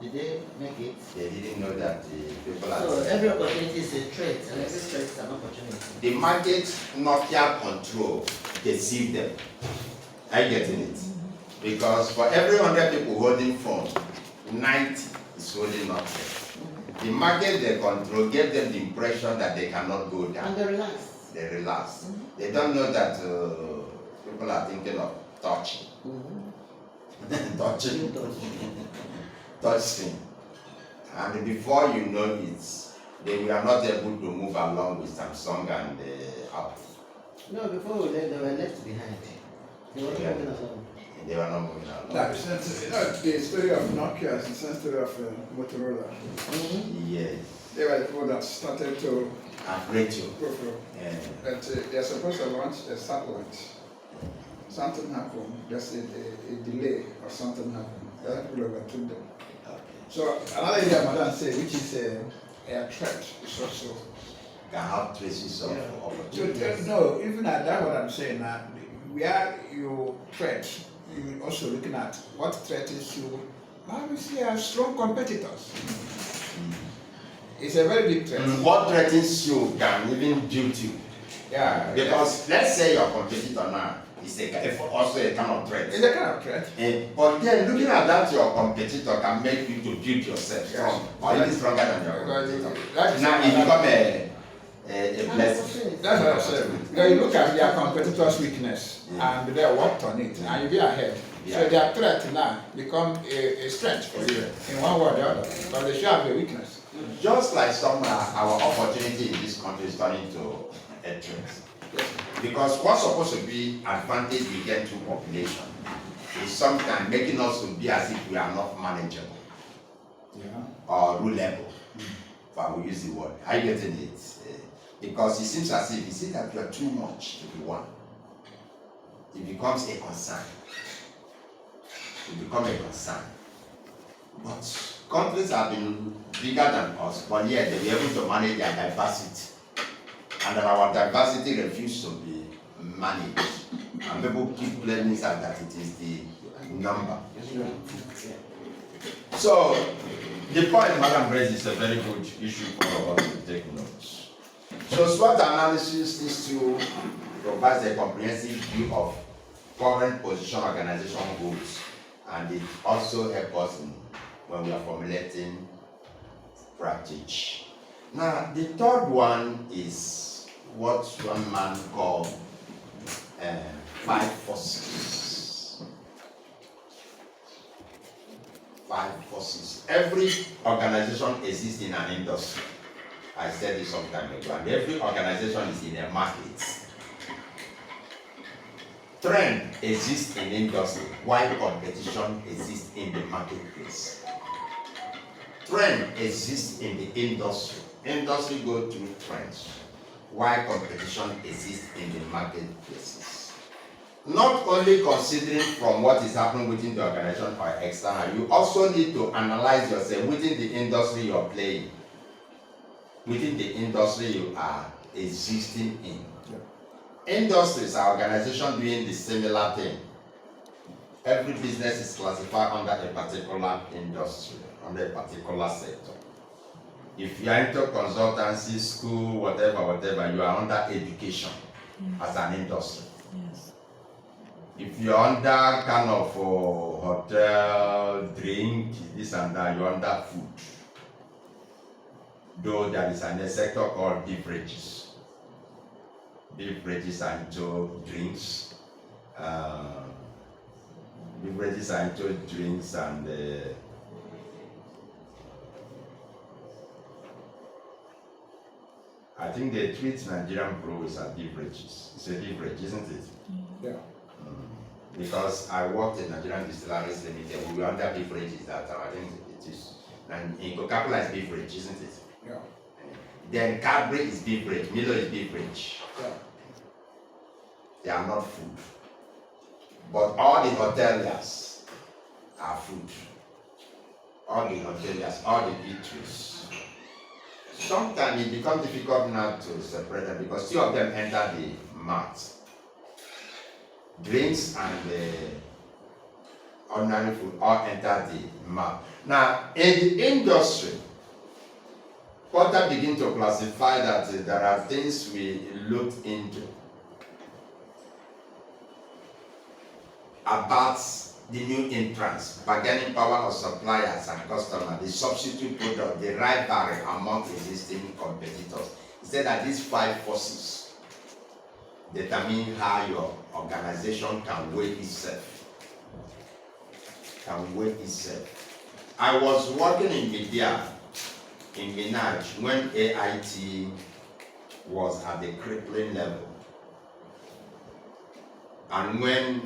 did they make it? They didn't know that the people are. So every opportunity is a trait, and every trait is an opportunity. The market Nokia control deceive them. Are you getting it? Because for every 100 people holding phone, 90 is holding Nokia. The market they control gave them the impression that they cannot go down. And they relax. They relax. They don't know that people are thinking of touching. Touching. And before you know it, they were not able to move along with Samsung and Apple. No, before we left, they were left behind. They were Yeah. moving along. They were not moving along. Now, the story of Nokia is the same story of Motorola. Yes. They were the people that started to And Rachel. go for Yeah. that they're supposed to launch a satellite. Something happened, there's a delay or something happened. The other people overtook them. Okay. So another area Madam said, which is a threat, is also. Can have traces of So, opportunities. no, even at that what I'm saying now, where you threat, you also looking at what threatens you. Now we see our strong competitors. It's a very big threat. What threatens you can even build you. Yeah. Because let's say your competitor now is also a kind of threat. It's a kind of threat. But then looking at that, your competitor can make you to build yourself strong, or even stronger than your competitor. That is Now it become a blessing. That's what I'm saying. Now you look at their competitor's weakness and they worked on it and you be ahead. So Yeah. their threat now become a strength for you in one way or the other. But they should have a weakness. Just like some our opportunity in this country is turning to a threat. Because what's supposed to be advantage we get through population is sometimes making us to be as if we are not manageable or rulable. But we use the word. Are you getting it? Because it seems as if you see that you are too much to be one. It becomes a concern. It becomes a concern. But countries have been bigger than us, but yet they were able to manage their diversity. And our diversity refuses to be managed. And people keep blaming us that it is the number. So, the point Madam raised is a very good issue for us to take notes. So, SWOT analysis is to provide a comprehensive view of current position organization goals, and it also helps us when we are formulating strategy. Now, the third one is what one man called 5 forces. 5 forces. Every organization exists in an industry. I said it some time ago, and every organization is in a market. Trend exists in industry, while competition exists in the marketplace. Trend exists in the industry. Industry go through trends, while competition exists in the marketplaces. Not only considering from what is happening within the organization or external, you also need to analyze yourself within the industry you're playing, within the industry you are existing in. Industries are organizations doing the similar thing. Every business is classified under a particular industry, under a particular sector. If you are into consultancy, school, whatever, you are under education as an industry. Yes. If you are under kind of hotel, drink, this and that, you are under food. Though there is a sector called beverages. Beverages are into drinks. Beverages are into drinks and I think they treat Nigerian breweries as beverages. It's a beverage, isn't it? Yeah. Because I worked in Nigerian Distilleries Limited, we were under beverages that time. I think it is. And in Coca-Cola is beverage, isn't it? Yeah. Then Cadbury is beverage, Milo is beverage. Yeah. They are not food. But all the hoteliers are food. All the hoteliers, all the eateries. Sometimes it becomes difficult now to separate them because two of them enter the mart. Drinks and ordinary food all enter the mart. Now, in the industry, Porter begin to classify that there are things we looked into about the new entrants, bargaining power of suppliers and customers, the substitute product, the rivalry among existing competitors. He said that these 5 forces determine how your organization can weigh itself. I was working in media in Minaj when AIT was at the crippling level, and when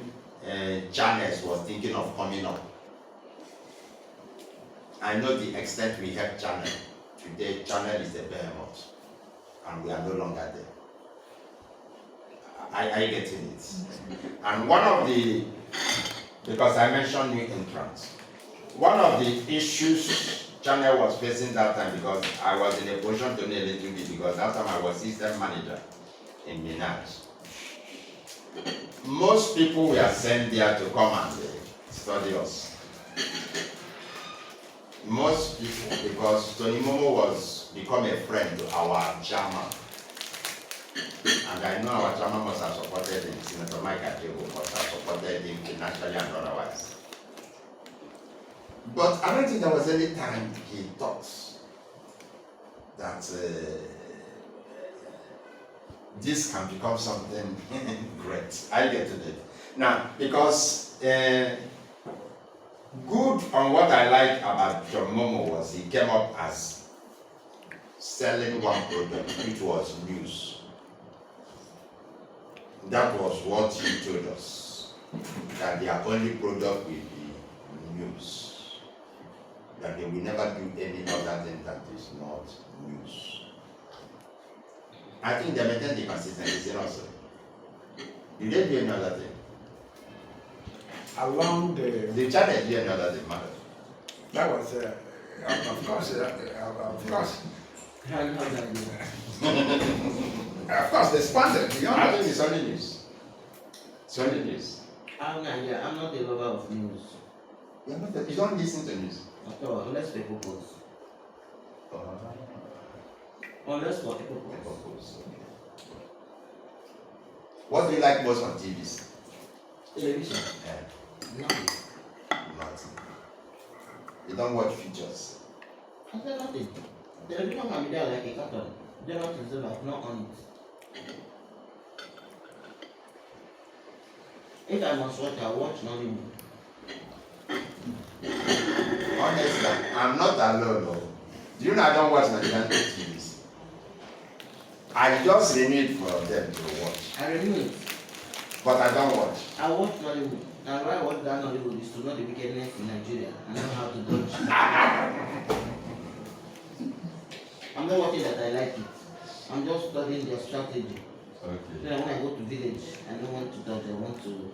Channels was thinking of coming up. I know the extent we helped Channel. Today, Channel is a behemoth, and we are no longer there. I getting it. And one of the, because I mentioned new entrants, one of the issues Channel was facing that time, because I was in a position to know a little bit, because that time I was system manager in Minaj. Most people were sent there to come and study us. Most people, because Tony Momo was become a friend to our chairman. And I know our chairman must have supported him, Senator Mike Adebo must have supported him financially and otherwise. But I don't think there was any time he thought that this can become something great. I get to it. Now, because good on what I like about John Momo was he came up as selling one product, which was news. That was what he told us, that their only product will be news. That they will never do any other thing that is not news. I think they maintain the consistency also. Did they do any other thing? Along The Channel do any other thing, madam? that was, of course, of course, they expanded beyond I that. think it's only news. It's only news. I'm not a lover of news. You don't listen to news. At all, unless people post. Unless what people post. What do you like most on TVs? Television. Nothing. Nothing. You don't watch features. I said nothing. Television can be there like a carton. They're not in silver, not on it. If I must watch, I watch Nollywood. Honestly, I'm not alone. No. Do you know I don't watch Nigerian TVs? I just renew it for them to watch. I renew it. But I don't watch. I watch Nollywood. And why I watch that Nollywood is to know the wickedness in Nigeria and know how to dodge. I'm not watching that I like it. I'm just studying their strategy. Okay. Then when I go to village, I don't want to dodge, I want to.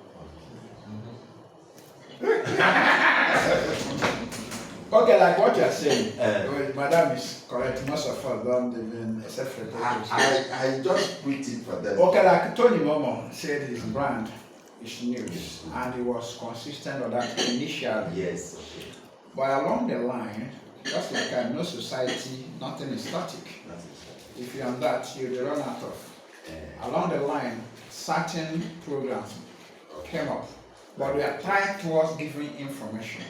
Okay, like what you're saying, Madam is correct. Most of us don't even accept for I just put it for them. Okay, like Tony Momo said, his brand is news, and he was consistent on that initially. Yes. Okay. But along the line, just like I know society, nothing is static. If you're on that, you'll run out of. Along the line, certain programs came up, but we are tied towards giving information.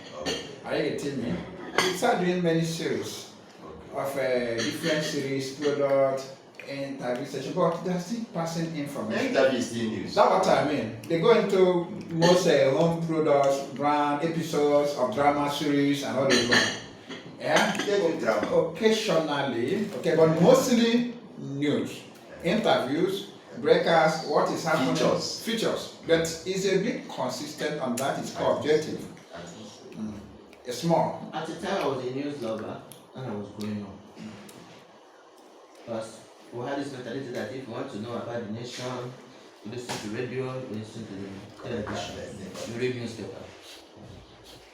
Are you getting me? We started doing many series of different series, product, interview session, but they're still passing information. Interview is still news. That's what I mean. They go into most home products, brand, episodes of drama series and all those ones. Yeah? They do drama. Occasionally, okay, but mostly news, interviews, breakers, what is happening, features. But it's a bit consistent on that. It's called objective. It's small. At the time, I was a news lover and I was growing up. Because we had this mentality that if you want to know about the nation, you listen to radio, you listen to the television, you read newspaper.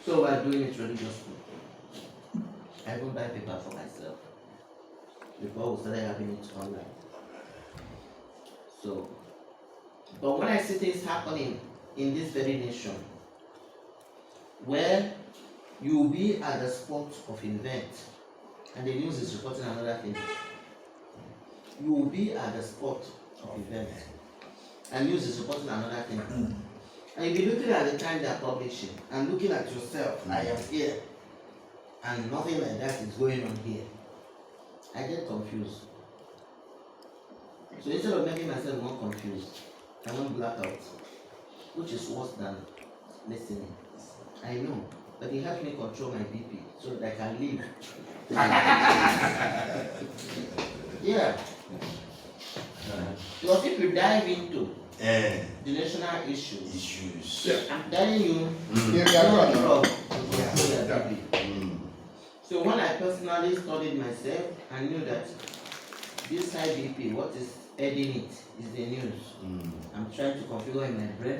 So we're doing it religiously. I even buy paper for myself before we started having it online. So, but when I see things happening in this very nation, where you will be at the spot of event, and the news is reporting another thing. You will be at the spot of event, and news is reporting another thing. And you'll be looking at the time they are publishing, and looking at yourself, I am here, and nothing like that is going on here. I get confused. So instead of making myself more confused, I want blackout, which is worse than listening. I know, but it helps me control my BP so that I can live. Yeah. Because if you dive into the national issues, I'm telling you, So when I personally studied myself, I knew that this high BP, what is adding it is the news. I'm trying to configure in my brain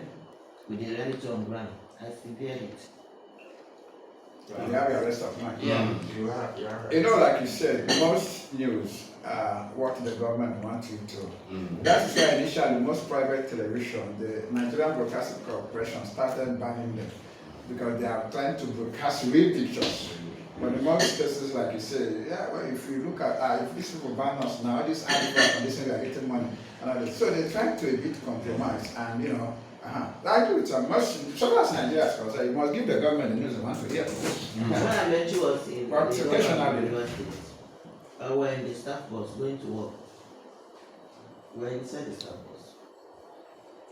with the reality on ground. I prepared it. You have your rest of mind. Yeah. You know, like you said, most news what the government wants you to. That's why initially most private television, the Nigerian Broadcasting Corporation started banning them because they are trying to broadcast real pictures. But in most cases, like you say, yeah, well, if you look at if these people ban us now, this advert and this thing, we are getting money. And so they try to a bit compromise, and you know, I agree with some. So as Nigeria is concerned, you must give the government the news they want to hear. When I met you was in But the occasionally. university. When the staff was going to work, we were inside the staff bus.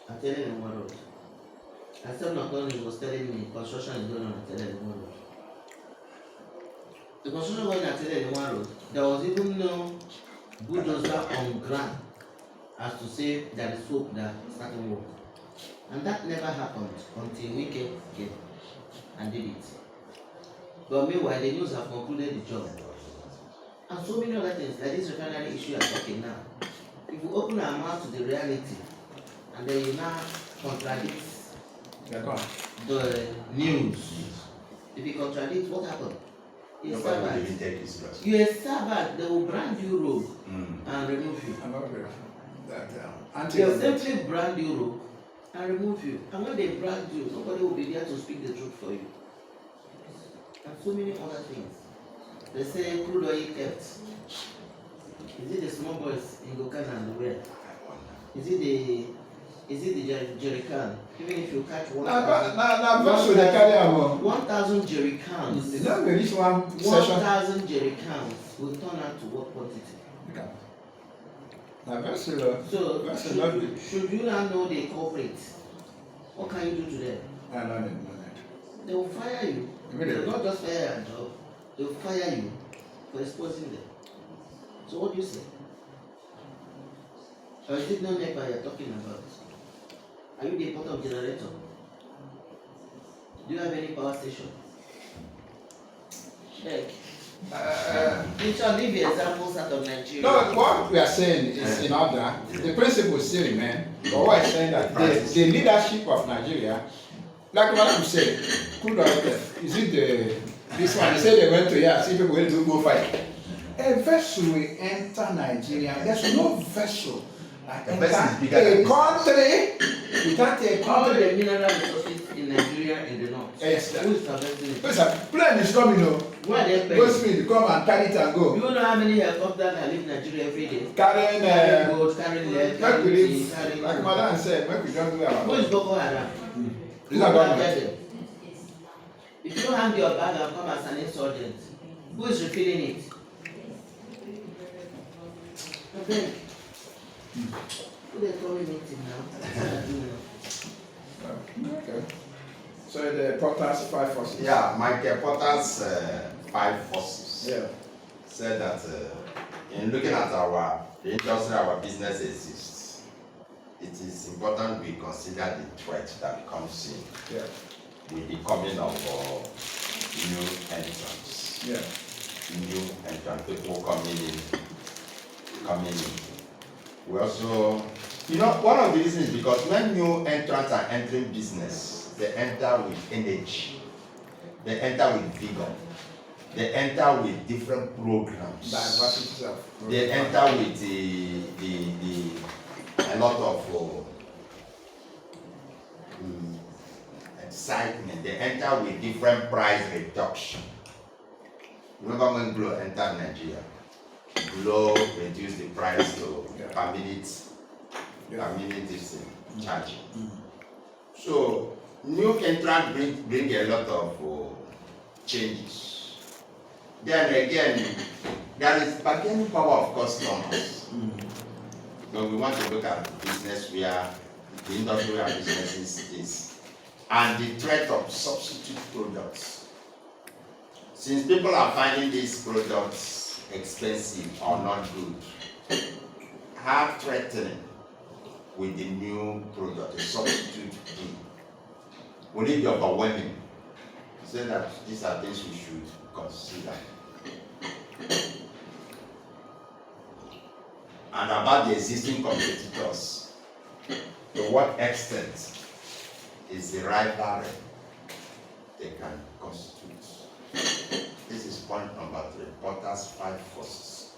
I'm telling them what road. At 7 o'clock, he was telling me construction is going on at Telling one road. The construction going at Telling one road, there was even no bulldozer on ground as to say there is hope that starting work. And that never happened until we came and did it. But meanwhile, the news have concluded the job. And so many other things, like this refinery issue I'm talking now. If you open our mouth to the reality, and then you now contradict the news, if you contradict, what happened? You're a servant. You're a servant, they will brand you rogue and remove you. They'll simply brand you rogue and remove you. And when they brand you, nobody will be there to speak the truth for you. And so many other things. They say crude oil kept. Is it the small boys in Gokana and the where? Is it the jerry can? Even if you catch 1,000 jerry cans, 1,000 jerry cans will turn out to what quantity? vessel, So vessel not be. should you now know the culprit, what can you do to them? I know it. They will fire you. They Immediately. will not just fire your job, they will fire you for exposing them. So what do you say? Or is it not NEPA you're talking about? Are you the import of generator? Do you have any power station? Check. You shall leave the examples out of Nigeria. No, what we are saying is in order, the principle still remain, but what I'm saying that the leadership of Nigeria, like what I'm saying, crude oil theft, is it this one? They say they went to here, see people will go fight. A vessel will enter Nigeria. There's no vessel that A vessel is enter bigger than a this. country without a All the country. mineral resources in Nigeria in the north. Yes, Who is harvesting it? Listen, plane is coming, no. Where are they paying? Go speed, come and carry it and Do go. you know how many helicopters that leave Nigeria every day? Carrying, Carrying gold, carrying lead, make we carrying tea, live, carrying. like Madam said, make we don't do Who is our. Boko Haram? It's not Who government. targeted them? If you don't hang your bag and come as an insurgent, who is refilling it? Okay. Who they calling meeting now? That's what I do now. Okay. So the Porter's 5 forces. Yeah, Michael Porter's 5 forces Yeah. said that in looking at the industry our business exists, it is important we consider the threat that comes in Yeah. with the coming of new entrants. Yeah. New entrant people coming in. We also, one of the reasons is because when new entrants are entering business, they enter with energy, they enter with vigor, they enter with different programs. Diversity of. They enter with a lot of excitement. They enter with different price reduction. Remember when Glo entered Nigeria? Glo reduced the price to per minute this charging. So new entrant bring a lot of changes. Then again, there is bargaining power of customers. When we want to look at the business where the industry where business is, and the threat of substitute products. Since people are finding these products expensive or not good, are threatening with the new product, a substitute thing. Will it be overwhelming? Say that these are things we should consider. And about the existing competitors, to what extent is the rivalry they can constitute? This is point number 3, Porter's 5 forces.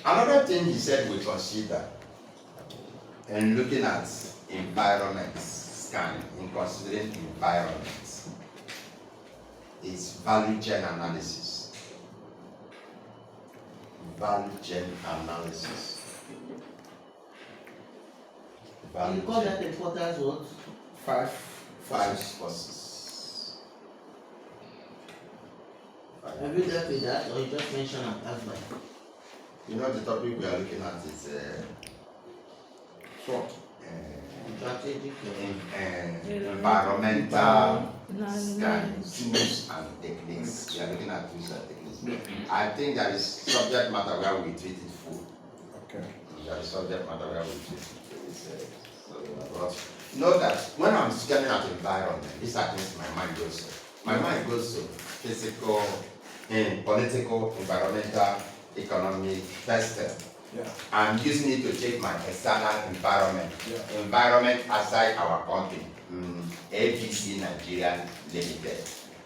Another thing he said we consider in looking at environment scanning, in considering environment, is value chain analysis. Value chain analysis. You call that the Porter's what? 5 forces. Have you dealt with that or you just mentioned and passed by? You know the topic we are looking at is Strategic. Environmental scanning tools and techniques. We are looking at tools and techniques. I think that is subject matter where we treat it full. Okay. That is subject matter where we treat it. But know that when I'm scanning at environment, these are things my mind goes to. My mind goes to physical, political, environmental, economic, testing. Yeah. I'm using it to check my external environment. Yeah. Environment outside our country. ABC Nigeria Limited.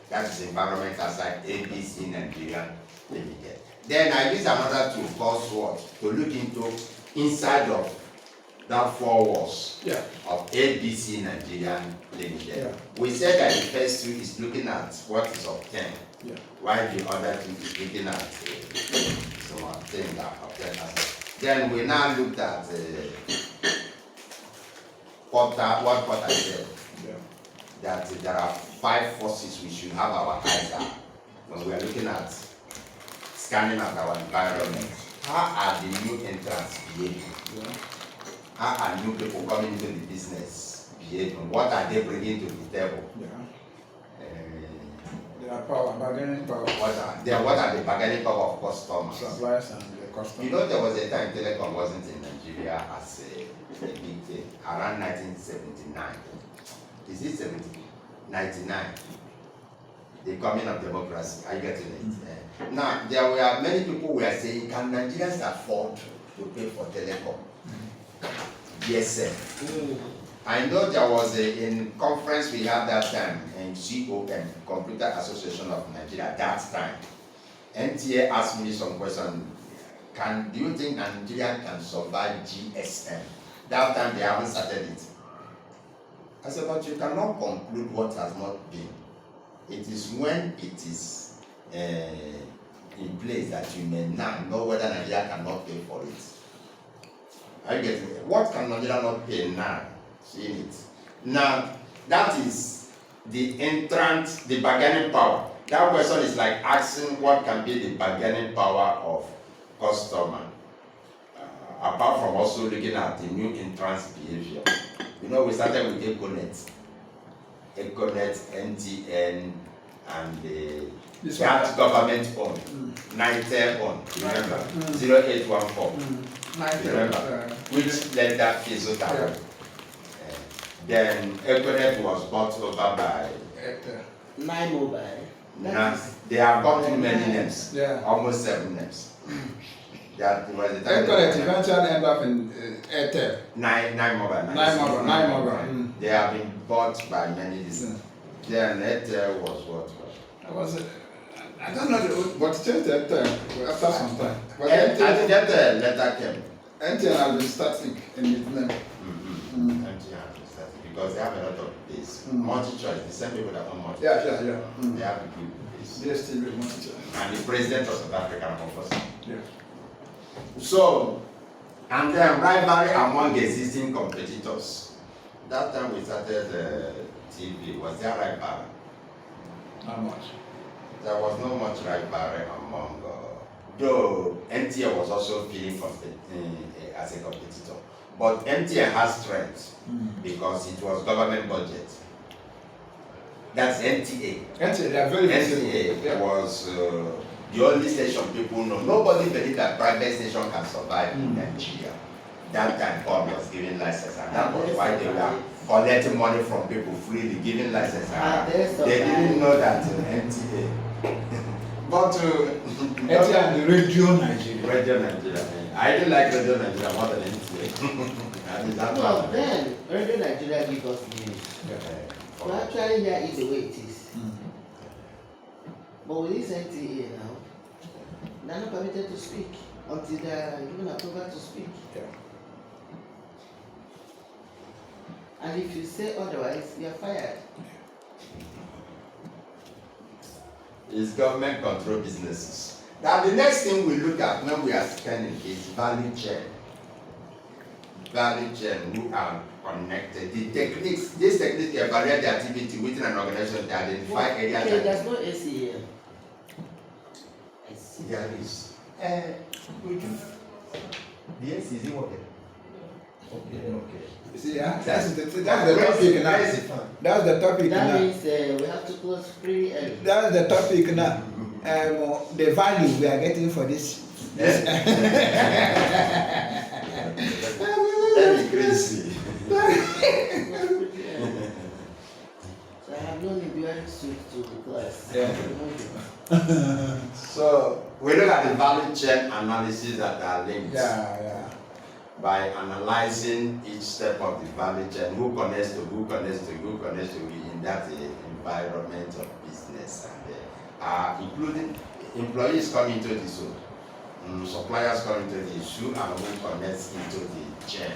That is environment outside ABC Nigeria Limited. Then I use another tool called SWOT to look into inside of that 4 walls of ABC Nigeria Limited. Yeah. We said that the first two is looking at what is obtained, while the other two is looking at some things that are obtained. Then we now looked at what Porter said, that there are 5 forces we should have our eyes on when we are looking at scanning at our environment. how are the new entrants behaving? Yeah. How are new people coming into the business behaving? What are they bringing to the table? Yeah. Their power, bargaining power. What are the bargaining power of customers? Suppliers and the customers. You know, there was a time telecom wasn't in Nigeria as a big thing, around 1979. Is it 70? 99. The coming of democracy. Are you getting it? Now, there were many people who were saying, can Nigerians afford to pay for telecom? GSM. I know there was a conference we had that time in COM, Computer Association of Nigeria, that time. NTA asked me some question. Do you think Nigeria can survive GSM? That time they haven't started it. I said, but you cannot conclude what has not been. It is when it is in place that you may now know whether Nigeria cannot pay for it. Are you getting it? What can Nigeria not pay now? Seeing it. Now, that is the entrant, the bargaining power. That question is like asking what can be the bargaining power of customer. Apart from also looking at the new entrance behavior. You know, we started with Econet, NTN, and that government owned, Nitel owned, remember, 0814, remember, which led that fizzled out. Then Econet was bought over by Nine Mobile. they have got too many names, Yeah. almost 7 names. That was the time. Econet eventually end up in Airtel. Nine Mobile. Nine Mobile. They have been bought by many businesses. Then Airtel was what? I don't know, but it changed Airtel after some time. But I think Airtel later came. NTN has been static in its name. MTN has been static because they have a lot of base. Multi-choice, the same people that want multi-choice. Yeah. They have a good base. They still with multi. And the president of South Africa offers. Yeah. So, and then rivalry among existing competitors. That time we started TV, was there rivalry? Not much. There was not much rivalry among, though NTA was also feeling as a competitor. But NTA has strength because it was government budget. That's NTA. NTA, they are very NTA was the only station people know. Nobody believed that private station can survive in Nigeria. That time God was giving license, and that was why they were collecting money from people freely, giving license. They didn't know that NTA. But NTA and the Radio Nigeria. Radio Nigeria. I didn't like Radio Nigeria more than NTA. No, then Radio Nigeria give us news. We actually hear it the way it is. But with this NTA now, they are not permitted to speak until they are given approval to speak. Yeah. And if you say otherwise, you are fired. It's government controlled businesses. Now the next thing we look at when we are scanning is value chain. Value chain who are connected. The techniques, these techniques evaluate the activity within an organization to identify areas. Okay, there's no AC here. There is. The AC is working. Okay. See, yeah, that's the topic now. That's the topic That now. means we have to close pretty early. That's the topic now. The value we are getting for this. That is crazy. So I have no need to wear suit to the class. Yeah. So we look at the value chain analysis that are linked. Yeah. By analyzing each step of the value chain, who connects to who in that environment of business, and including employees coming into the zone, suppliers coming into the issue, and who connects into the chain.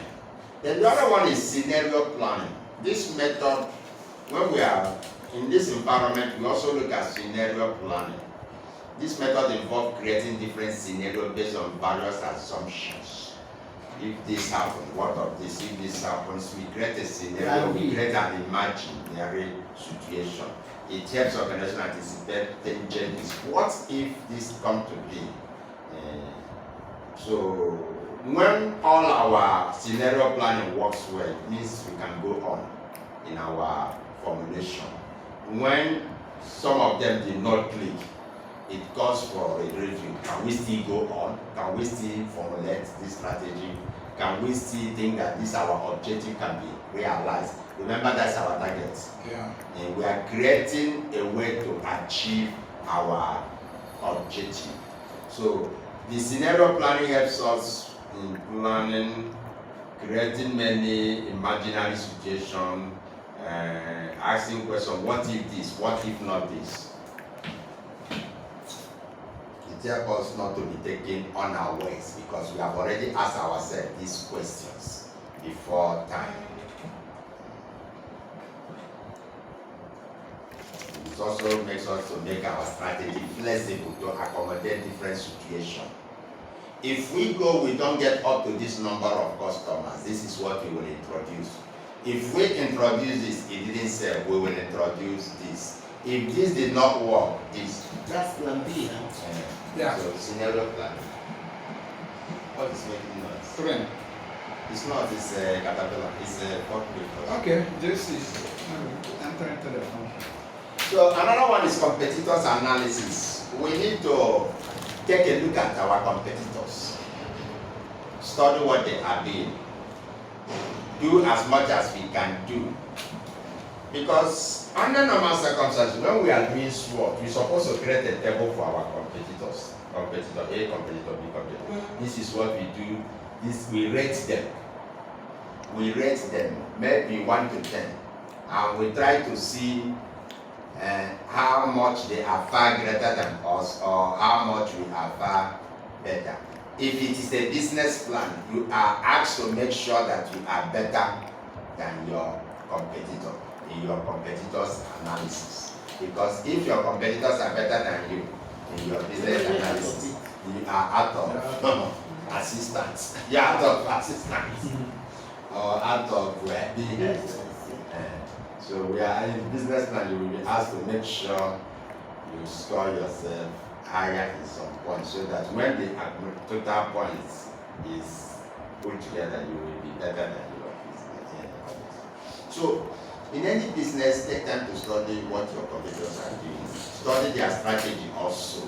Then the other one is scenario planning. This method, when we are in this environment, we also look at scenario planning. This method involves creating different scenarios based on various assumptions. If this happens, what of this? If this happens, we create a scenario, we create an imaginary situation. It helps organization anticipate changes. What if this come to be? So when all our scenario planning works well, it means we can go on in our formulation. When some of them did not click, it calls for a review. Can we still go on? Can we still formulate this strategy? Can we still think that this our objective can be realized? Remember, that's our target. Yeah. And we are creating a way to achieve our objective. So the scenario planning helps us in planning, creating many imaginary situations, asking questions, what if this, what if not this? It helps us not to be taken unawares because we have already asked ourselves these questions before time. It also makes us to make our strategy flexible to accommodate different situations. If we go, we don't get up to this number of customers, this is what we will introduce. If we introduce this, it didn't sell, we will introduce this. If this did not work, this. That's plan B, huh? Yeah. So scenario plan. What is making noise? Friend. It's not, it's a caterpillar, it's a forklift. Okay, this is enter into the function. So another one is competitors analysis. We need to take a look at our competitors, study what they are doing, do as much as we can do. Because under normal circumstances, when we are doing SWOT, we're supposed to create a table for our competitors. Competitor A, competitor B, competitor. This is what we do. This we rate them. We rate them maybe 1 to 10, and we try to see how much they are far greater than us or how much we are far better. If it is a business plan, you are asked to make sure that you are better than your competitor in your competitors analysis. Because if your competitors are better than you in your business analysis, you are out of assistance. You are out of assistance or out of being helped. So we are in business plan, you will be asked to make sure you score yourself higher in some points so that when the total points is put together, you will be better than your business. So in any business, take time to study what your competitors are doing. Study their strategy also.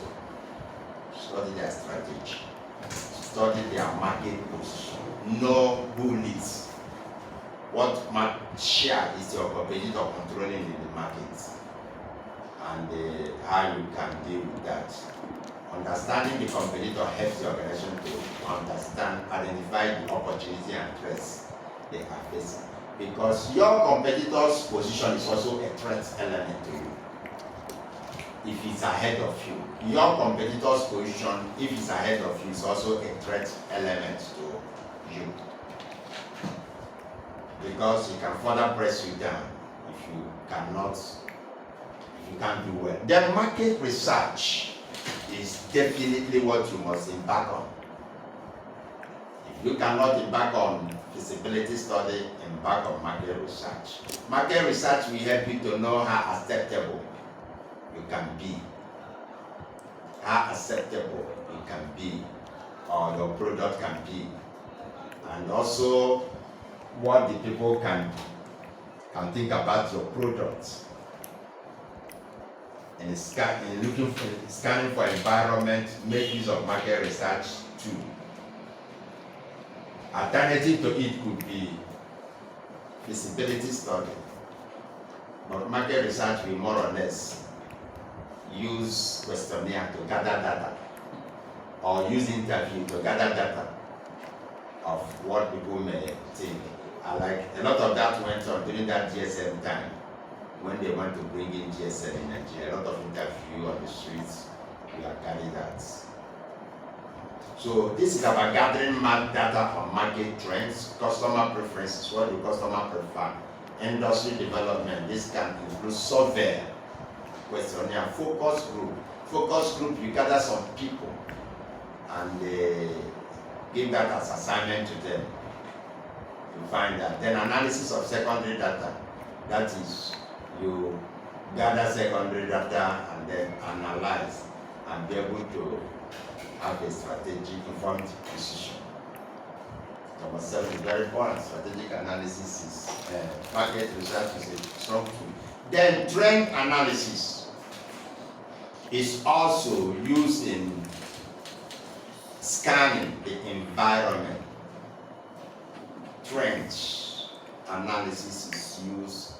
Study their strategy. Study their market position. Know who leads. What share is your competitor controlling in the market, and how you can deal with that. Understanding the competitor helps the organization to understand, identify the opportunity and threats they are facing. Because your competitor's position is also a threat element to you. If it's ahead of you, your competitor's position, if it's ahead of you, is also a threat element to you. Because it can further press you down if you can't do well. Then market research is definitely what you must embark on. If you cannot embark on feasibility study, embark on market research. Market research will help you to know how acceptable you can be. How acceptable it can be, or your product can be. And also what the people can think about your product. And scanning for environment, make use of market research too. Alternative to it could be feasibility study. But market research will more or less use questionnaire to gather data, or use interview to gather data of what people may think. Like a lot of that went on during that GSM time when they want to bring in GSM in Nigeria. A lot of interview on the streets, we are carrying that. So this is about gathering data on market trends, customer preferences, what the customer prefer, industry development. This can include survey, questionnaire, focus group. Focus group, you gather some people and give that as assignment to them. You find that. Then analysis of secondary data. That is, you gather secondary data and then analyze and be able to have a strategic informed decision. Number 7 is very important. Strategic analysis is market research is a strong tool. Then trend analysis is also used in scanning the environment. Trend analysis is used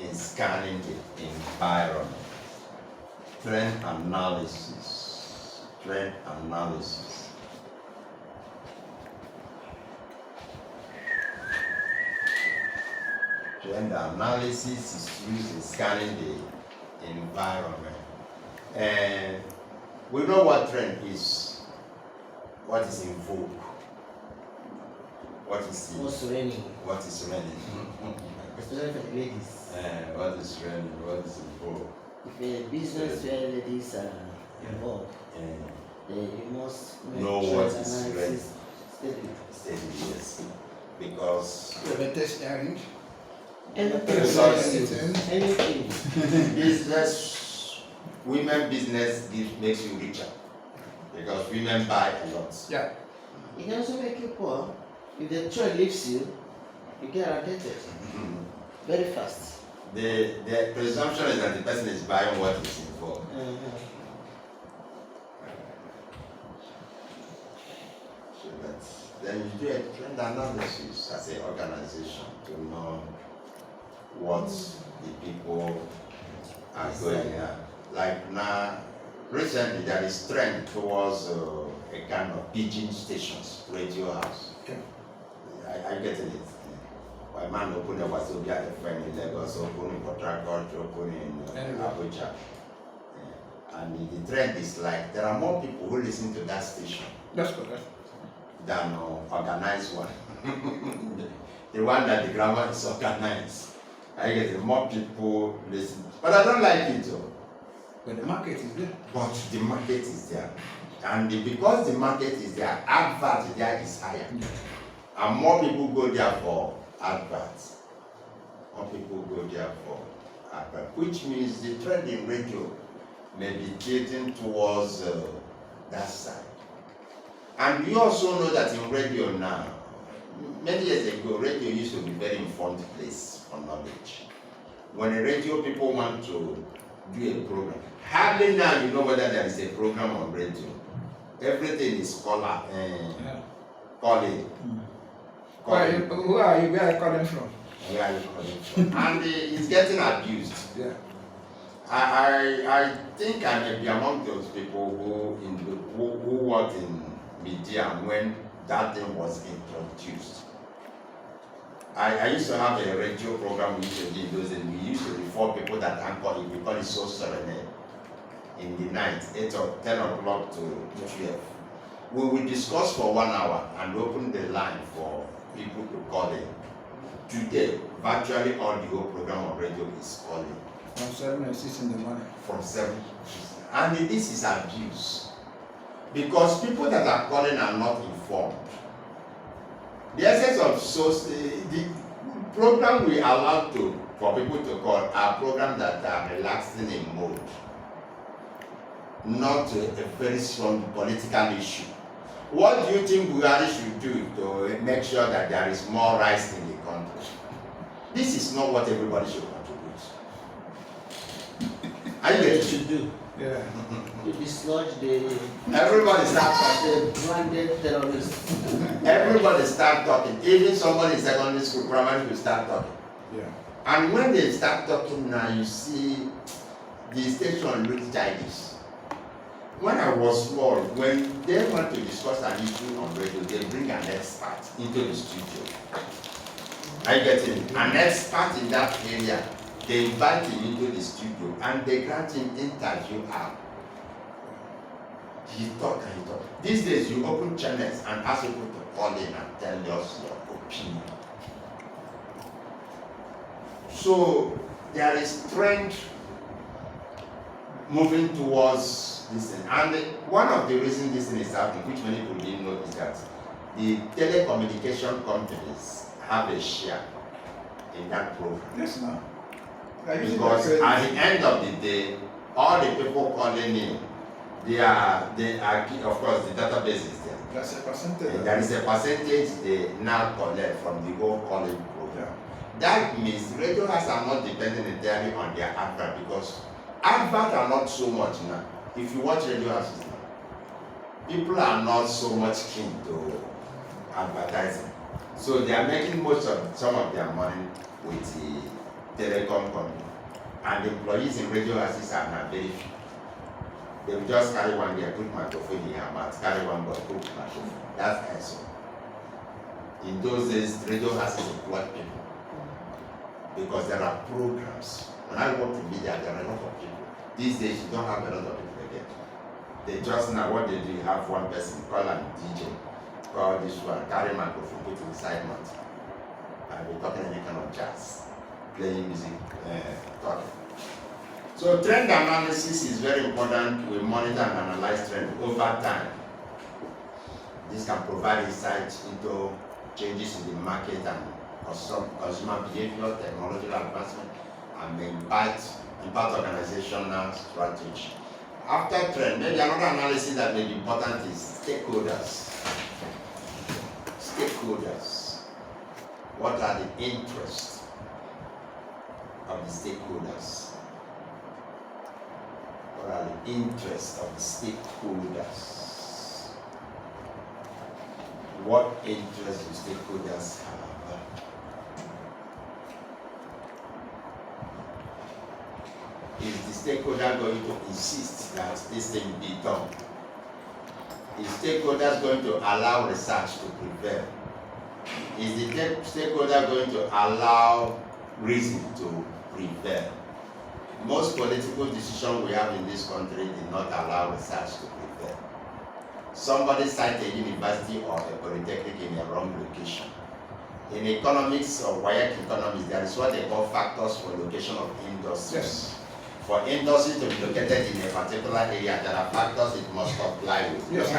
in scanning the environment. Trend analysis. Trend analysis. Trend analysis is used in scanning the environment. And we know what trend is, what is in vogue, what is in, What's raining? what is raining, Especially for the ladies. what is raining, what is in vogue. If a business where ladies are involved, they must make Know trend what is analysis steadily. Steady, yes, because latest earnings. Anything. Anything. business, women business makes you richer because women buy a lot. Yeah. It can also make you poor. If the trend leaves you, you get addicted very fast. The presumption is that the person is buying what is involved. So that's, then you do a trend analysis as an organization to know what the people are going at. Like now, recently there is trend towards a kind of pigeon stations, radio house. Okay. I get it. My man opened a Wasobia FM in Lagos, open in Port Harcourt, open in Abuja. And the trend is like there are more people who listen to that station. That's correct. Than organized one. The one that the grammar is organized. I get it, more people listen. But I don't like it though. But the market is there. But the market is there. And because the market is there, advert there is higher. And more people go there for adverts. More people go there for adverts. Which means the trend in radio may be getting towards that side. And you also know that in radio now, many years ago, radio used to be a very informed place for knowledge. When a radio people want to do a program, hardly now you know whether there is a program on radio. Everything is calling. Who are you? Where are you calling from? Where are you calling from? And it's getting abused. Yeah. I think I may be among those people who work in media when that thing was introduced. I used to have a radio program we used to do in those days. We used to refer people that anchor it, we call it so serenade in the night, 8 or 10 o'clock to 12. We will discuss for 1 hour and open the line for people to call in. Today, virtually all the whole program on radio is calling. From 7 or 6 in the morning. From 7. And this is abuse. Because people that are calling are not informed. The essence of the program we allow for people to call are programs that are relaxing in mode, not a very strong political issue. What do you think Buhari should do to make sure that there is more rice in the country? This is not what everybody should contribute. Are you getting should do? Yeah. To dislodge the Everybody start talking. the branded terrorists. Everybody start talking. Even somebody in secondary school, primary school start talking. Yeah. And when they start talking now, you see the station looks childish. When I was small, when they want to discuss an issue on radio, they bring an expert into the studio. I get it. An expert in that area. They invite him into the studio and they grant him interview hour. He talk and he talk. These days you open channels and ask people to call in and tell us your opinion. So there is trend moving towards this thing. And one of the reasons this thing is happening, which many people didn't know, is that the telecommunication companies have a share in that program. Yes, now. Because at the end of the day, all the people calling in they are, of course, the database is there. That's a percentage. And there is a percentage they now collect from the whole college program. That means radio hosts are not dependent entirely on their advert, because adverts are not so much now. If you watch radio hosts now, people are not so much keen to advertising. So they are making some of their money with the telecom company. And the employees in radio hosts are not very few. They will just carry one there, put microphone in your mouth, carry one but put microphone. That's ISO. In those days, radio has employed people because there are programs. When I work in media, there are a lot of people. These days, you don't have a lot of people again. They just now, what they do, you have one person, call an DJ, call this one, carry microphone, put in the side mouth. And we're talking any kind of jazz, playing music, talking. So trend analysis is very important. We monitor and analyze trend over time. This can provide insight into changes in the market and consumer behavior, technological advancement, and may impact organizational strategy. After trend, maybe another analysis that may be important is stakeholders. Stakeholders. What are the interests of the stakeholders? What are the interests of the stakeholders? What interests do stakeholders have? Is the stakeholder going to insist that this thing be done? Is stakeholders going to allow research to prevail? Is the stakeholder going to allow reason to prevail? Most political decisions we have in this country did not allow research to prevail. Somebody cited a university or a polytechnic in a wrong location. In economics or wired economics, there is what they call factors for location of industries. Yes. For industry to be located in a particular area, there are factors it must comply with. Yes.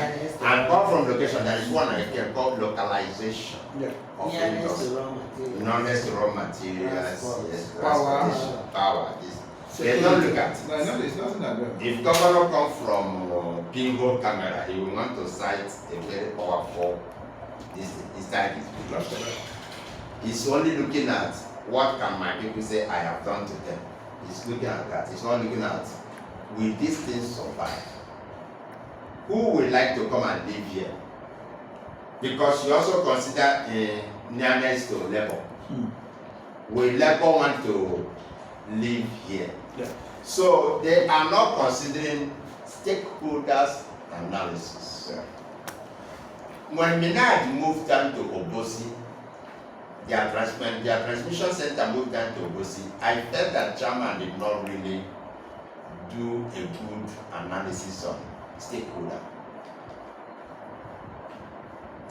And apart from location, there is one again called localization of industry. Nearness to raw materials, yes, transportation, power. They don't look at it. No, it's nothing like that. If governor comes from pinhole camera, he will want to cite a very powerful inside his book. He's only looking at what can my people say I have done to them. He's looking at that. He's not looking at, will these things survive? Who would like to come and live here? Because you also consider nearness to labor. Will labor want to live here? Yeah. So they are not considering stakeholders analysis. Yeah. When Minad moved down to Obosi, their transmission center moved down to Obosi, I felt that chairman did not really do a good analysis on stakeholder.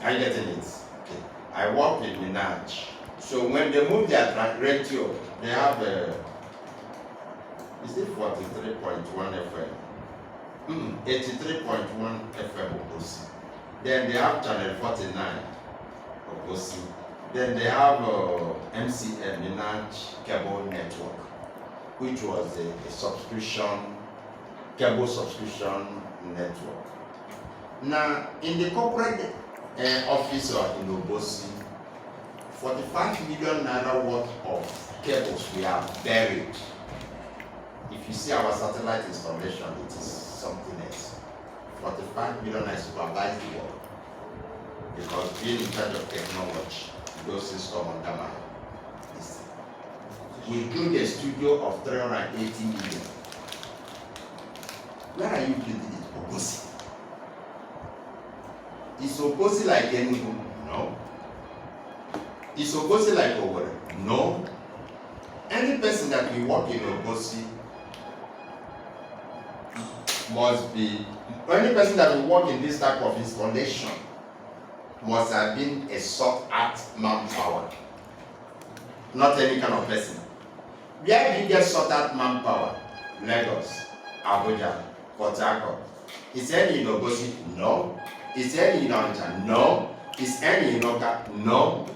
Are you getting it? Okay. I worked with Minaj. So when they moved their radio, they have is it 43.1 FM? 83.1 FM Obosi. Then they have channel 49 Obosi. Then they have MCN, Minaj Cable Network, which was a cable subscription network. Now, in the corporate office in Obosi, 45 million naira worth of cables we have buried. If you see our satellite installation, it is something else. 45 million naira supervise the world. Because being in charge of technology, those things come under my list. We built a studio of 380 million. Where are you building it? Obosi. Is Obosi like Enugu? No. Is Obosi like Owerri? No. Any person that will work in Obosi must be, any person that will work in this type of installation must have been a sought-out manpower, not any kind of person. Where do you get sought-out manpower? Lagos, Abuja, Port Harcourt. Is any in Obosi? No. Is any in Onitsha? No. Is any in Oka? No.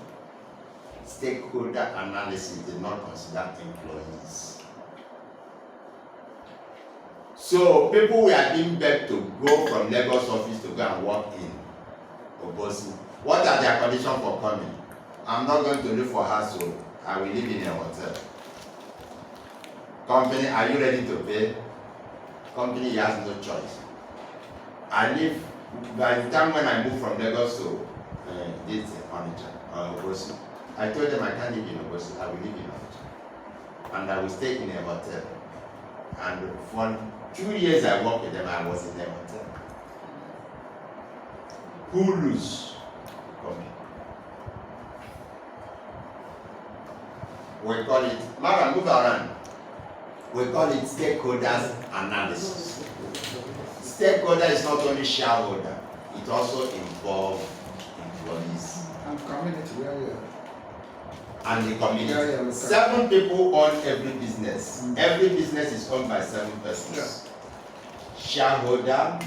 Stakeholder analysis did not consider employees. So people were being begged to go from Lagos office to go and work in Obosi. What are their conditions for coming? I'm not going to look for house, so I will live in a hotel. Company, are you ready to pay? Company has no choice. I live, by the time when I moved from Lagos to this Obosi, I told them I can't live in Obosi, I will live in a hotel. And I will stay in a hotel. And for 2 years I worked with them, I was in a hotel. Who lose? Company. We call it, Mara, move around. We call it stakeholders analysis. Stakeholder is not only shareholder, it also involves employees. And community, And the community. Yeah, 7 people own every business. Every business is owned by 7 persons. Shareholder,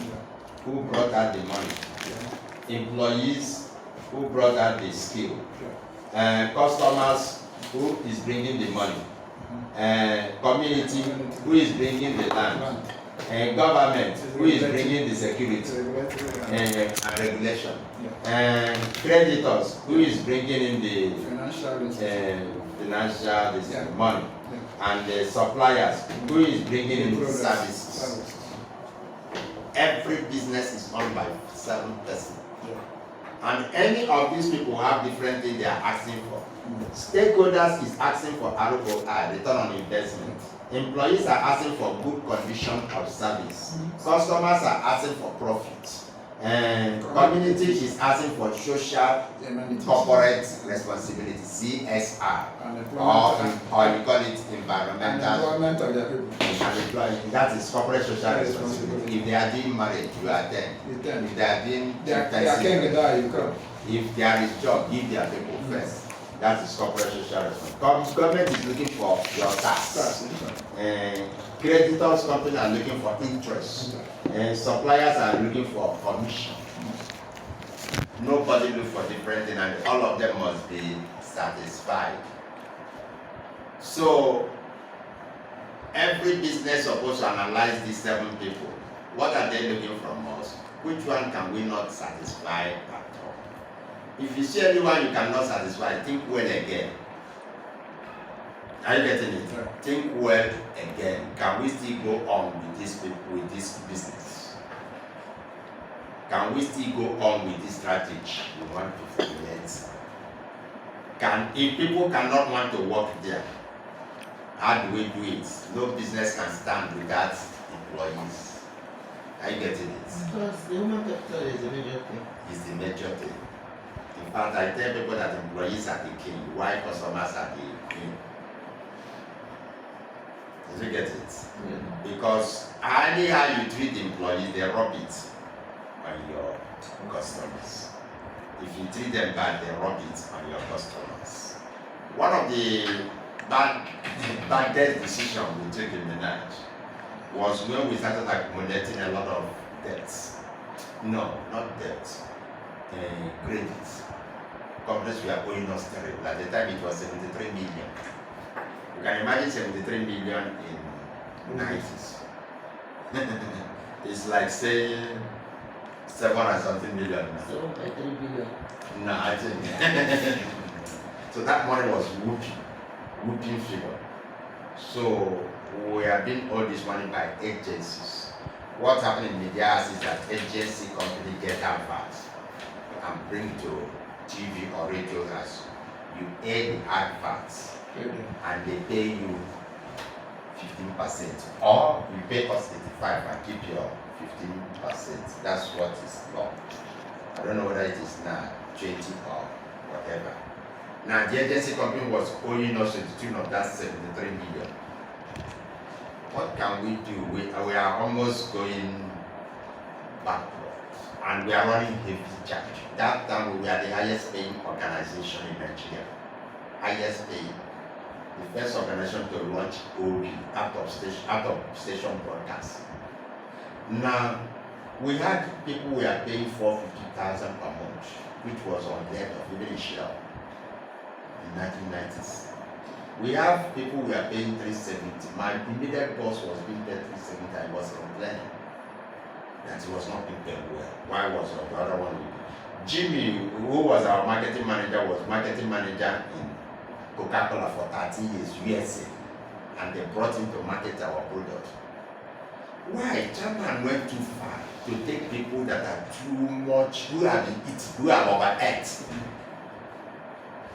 who brought out the money. Employees, who brought out the skill. Customers, who is bringing the money. Community, who is bringing the land. Government, who is bringing the security and regulation. Creditors, who is bringing in the financial money. And the suppliers, who is bringing in the services. Every business is owned by 7 persons. And any of these people have different things they are asking for. Stakeholders is asking for ROI, return on investment. Employees are asking for good condition of service. Customers are asking for profit. And community is asking for social corporate responsibility, CSR, or we call it environmental. And that is corporate social responsibility. If they are doing marriage, you are there. If they are doing if there is job, give their people first. That is corporate social responsibility. Government is looking for your tax. Creditors companies are looking for interest. Suppliers are looking for commission. Nobody look for different things, and all of them must be satisfied. So every business supposed to analyze these 7 people. What are they looking from us? Which one can we not satisfy at all? If you see anyone you cannot satisfy, think well again. Are you getting it? Yeah. Think well again. Can we still go on with these people, with this business? Can we still go on with this strategy we want to formulate? If people cannot want to work there, how do we do it? No business can stand without employees. Are you getting it? Because the human capital is the major thing. It's the major thing. In fact, I tell people that employees are the king, while customers are the king. Did you get it? Yeah. Because only how you treat the employees, they rub it on your customers. If you treat them bad, they rub it on your customers. One of the baddest decisions we took in the night was when we started accumulating a lot of debts. No, not debts. Credits. Companies were owing us terrible. At the time it was 73 million. You can imagine 73 million in 90s. It's like saying 7 or something million now. 7.3 billion. No, I think. So that money was whooping figure. So we are being owed this money by agencies. What's happening in media is that agency company get adverts and bring to TV or radio as you pay the adverts and they pay you 15%, or you pay us 85 and keep your 15%. That's what is law. I don't know whether it is now 20 or whatever. Now the agency company was owing us to the tune of that 73 million. What can we do? We are almost going backwards, and we are running heavy charge. That time we were the highest paying organization in Nigeria. Highest paying. The first organization to launch OB, out of station broadcast. Now we had people who were paying 450,000 per month, which was unheard of even in Shell in 1990s. We have people we are paying 370. My immediate boss was being paid 370. I was complaining that he was not being paid well. Why was the other one? Jimmy, who was our marketing manager, was marketing manager in Coca-Cola for 13 years, USA, and they brought him to market our product. Why? Chairman went too far to take people that are too much, who have been eating, who have overeat.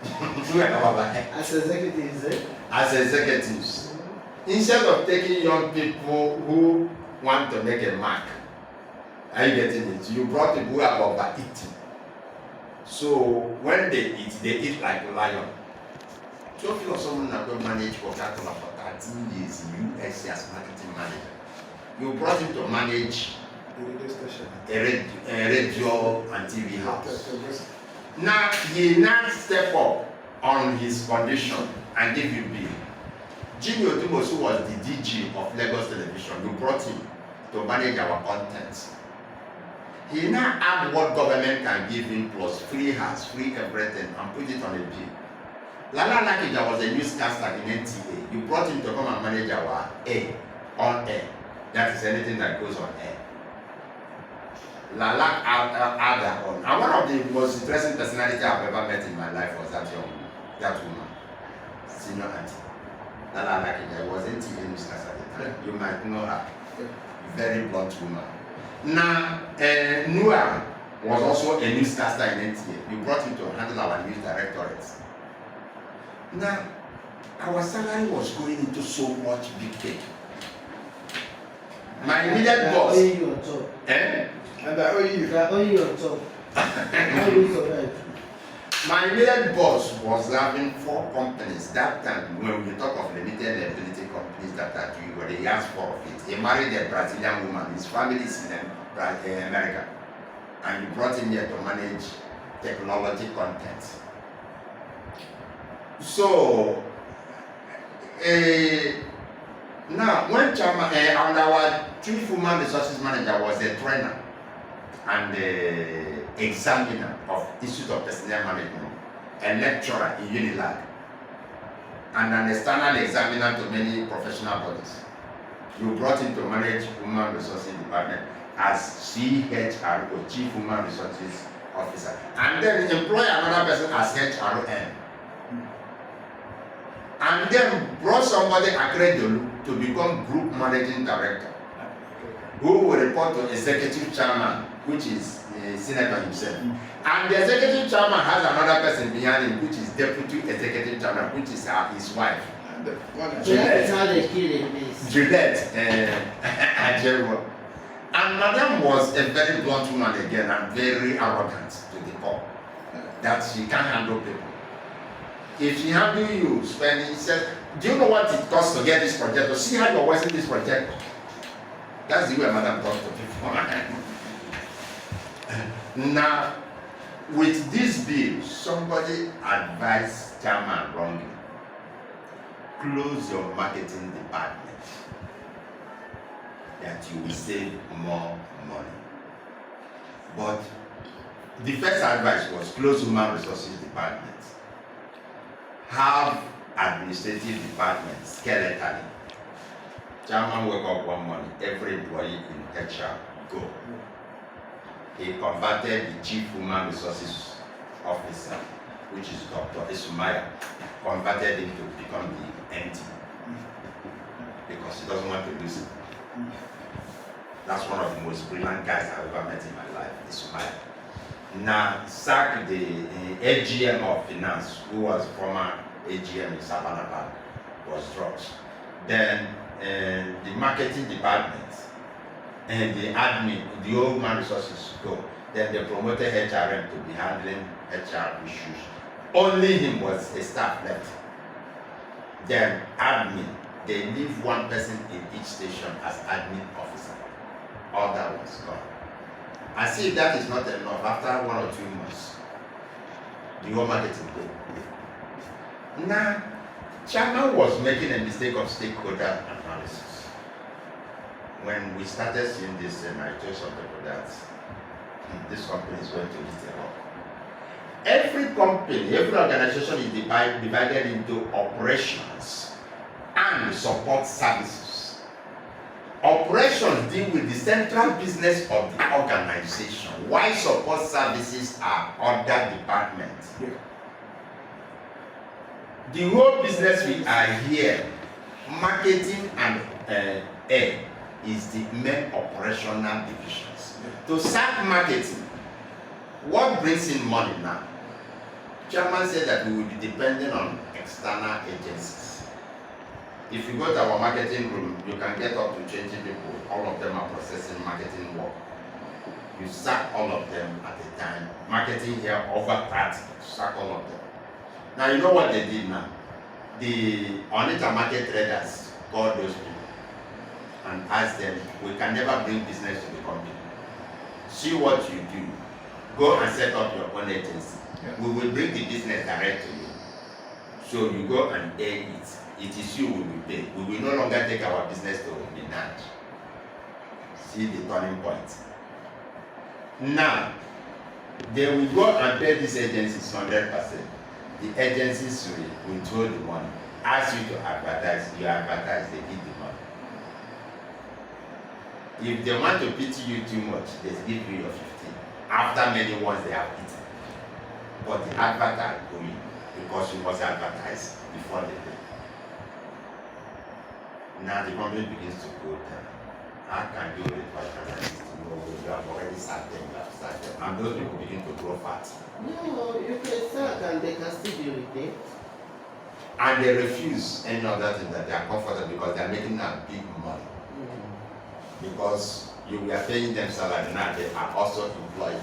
Who have overeat. As executives, eh? As executives. Instead of taking young people who want to make a mark, are you getting it? You brought people who have overeaten. So when they eat like a lion. So if you're someone that will manage Coca-Cola for 13 years in US as marketing manager, you brought him to manage a radio and TV house. Now he now step up on his condition and give you bill. Jimmy Odumosu was the DG of Lagos Television. You brought him to manage our content. He now add what government can give him plus free house, free everything, and put it on a bill. Lala Nakija was a newscaster in NTA. You brought him to come and manage our air, on air. That is anything that goes on air. Lala add on. And one of the most interesting personality I've ever met in my life was that woman, senior auntie. Lala Nakija was NTA newscaster at the time. You might know her. Very blunt woman. Now, Noah was also a newscaster in NTA. You brought him to handle our news directorates. Now, our salary was going into so much big cake. My immediate boss. And I owe you. How do you survive? My immediate boss was having 4 companies. That time, when we talk of limited liability companies that are doing what he has 4 of it. He married a Brazilian woman. His family is in America. And you brought him here to manage technology content. So, now, when Chairman and our chief human resources manager was a trainer and examiner of Institute of Personnel Management, a lecturer in Unilag, and an external examiner to many professional bodies. You brought him to manage Human Resources Department as CHRO, Chief Human Resources Officer, and then employ another person as HRM. And then brought somebody accredited to become Group Managing Director, who will report to Executive Chairman, which is Senator himself. And the Executive Chairman has another person behind him, which is Deputy Executive Chairman, which is his wife. Juliet and Madam was a very blunt woman again and very arrogant to the core. That she can't handle people. If she handle you spending, she said, do you know what it costs to get this project? See how you're wasting this project? That's the way Madam talks to people. Now, with this bill, somebody advised Chairman wrongly. Close your marketing department that you will save more money. But the first advice was close human resources department. Have administrative department skeletally. Chairman wake up one morning, every employee in HR go. He converted the chief human resources officer, which is Dr. Isumaya, converted him to become the NT because he doesn't want to lose it. That's one of the most brilliant guys I've ever met in my life, Isumaya. Now, sacked the AGM of finance, who was former AGM in Savannah Park, was dropped. Then the marketing department and the admin, the human resources go. Then they promoted HRM to be handling HR issues. Only him was a staff left. Then admin, they leave one person in each station as admin officer. All that was gone. As if that is not enough, after 1 or 2 months, the whole marketing go. Now, Chairman was making a mistake of stakeholder analysis. When we started seeing this, I told some people that this company is going to hit a rock. every company, every organization is divided into operations and support services. Operations deal with the central business of the organization, while support services are other departments. Yeah. The whole business we are here, marketing and air, is the main operational divisions. To serve marketing, what brings in money now? Chairman said that we will be dependent on external agencies. If you go to our marketing room, you can get up to 20 people. All of them are processing marketing work. You sack all of them at a time. Marketing here over 30, sack all of them. Now you know what they did now? The Onitsha market traders called those people and asked them, we can never bring business to the company. See what you do. Go and set up your own agency. Yeah. We will bring the business direct to you. So you go and air it. It is you who will pay. We will no longer take our business to the land. See the turning point. Now, they will go and pay these agencies 100%. The agencies will withhold the money. Ask you to advertise, you advertise, they give the money. If they want to pity you too much, they give you your 15. After many ones they have eaten. But the advert are going because you must advertise before they pay. Now the company begins to go down. How can you advertise? You have already started, you have started. And those people begin to grow fat. No, you can start and they can still be retained. And they refuse any other thing that they are comfortable because they are making a big money. Because you were paying them salary, now they are also employed.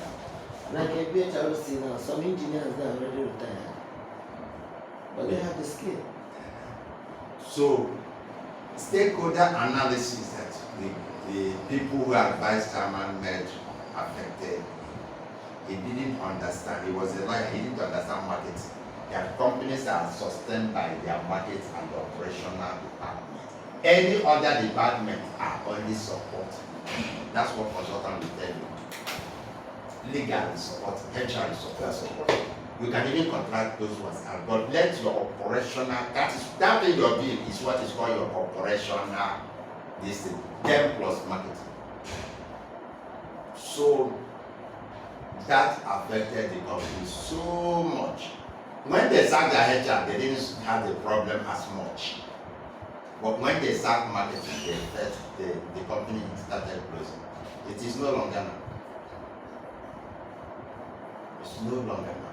Like a BHRC now, some engineers they are already retired. But they have the skill. So, stakeholder analysis that the people who advised Chairman made affected. He didn't understand. He was a lawyer. He didn't understand marketing. Their companies are sustained by their market and operational department. Any other department are only support. That's what consultant will tell you. Legal support, HR support. You can even contract those ones, but let your operational, that in your bill is what is called your operational, this thing, 10 plus marketing. So that affected the company so much. When they sacked their HR, they didn't have the problem as much. But when they sacked marketing, the company started closing. It is no longer now. It's no longer now.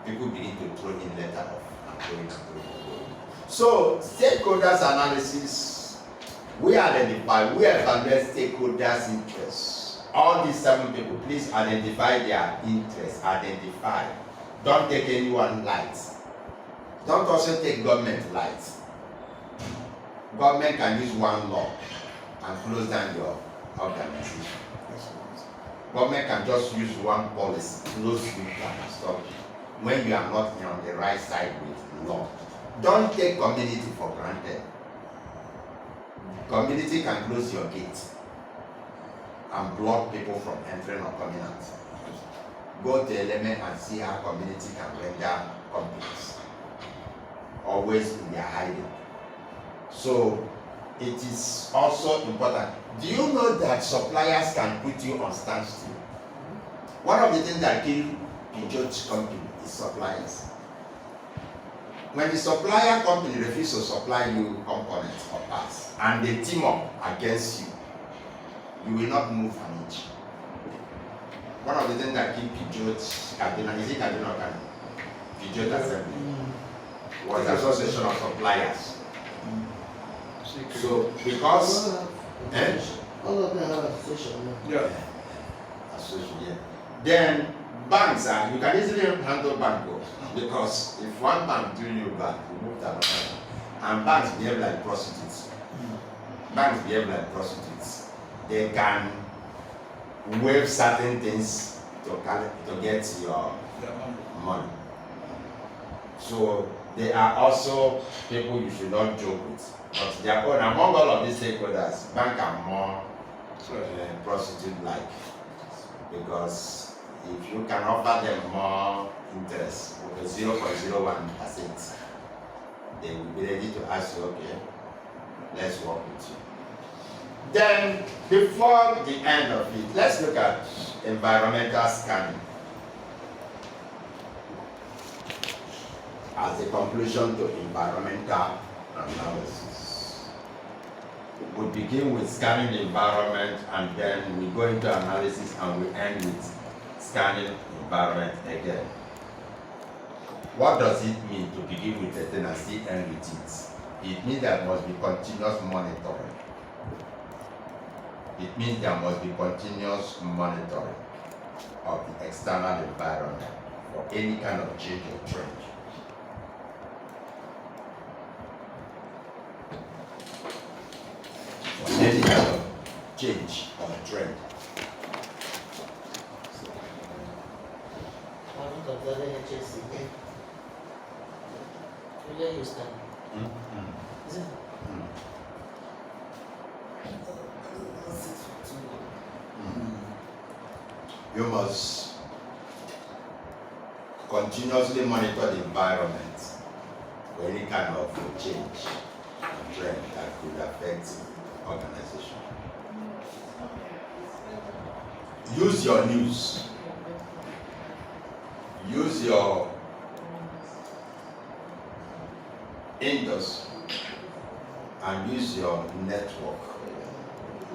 People begin to throw in letter off and throwing. So stakeholders analysis, we evaluate stakeholders' interests. All these 7 people, please identify their interests. Identify. Don't take anyone light. Don't also take government light. Government can use one law and close down your organization. Government can just use one policy, close it and stop it. When you are not on the right side with law. Don't take community for granted. Community can close your gate and block people from entering or coming out. Go to element and see how community can render companies. Always in their hiding. So it is also important. Do you know that suppliers can put you on standstill? One of the things that kill Peugeot's company is suppliers. When the supplier company refuses to supply you components or parts and they team up against you, you will not move an inch. One of the things that keep Peugeot's Kaduna, is it Kaduna or Kaduna? Peugeot Assembly was the Association of Suppliers. So because all of them have association. Yeah. Association, yeah. Then banks are, you can easily handle bank because if one bank do you bad, you move to another. And banks behave like prostitutes. Banks behave like prostitutes. They can waive certain things to get your money. So they are also people you should not joke with. But they are all, among all of these stakeholders, banks are more prostitute-like because if you can offer them more interest, with 0.01%, they will be ready to ask you, okay, let's work with you. Then, before the end of it, let's look at environmental scanning as a conclusion to environmental analysis. We begin with scanning the environment, and then we go into analysis, and we end with scanning environment again. What does it mean to begin with a thing and still end with it? It means there must be continuous monitoring. It means there must be continuous monitoring of the external environment for any kind of change or trend. For any kind of change or trend. I want to observe HSC. Where you stand? Is it? You must continuously monitor the environment for any kind of change or trend that could affect organization. Use your news. Use your industry and use your network.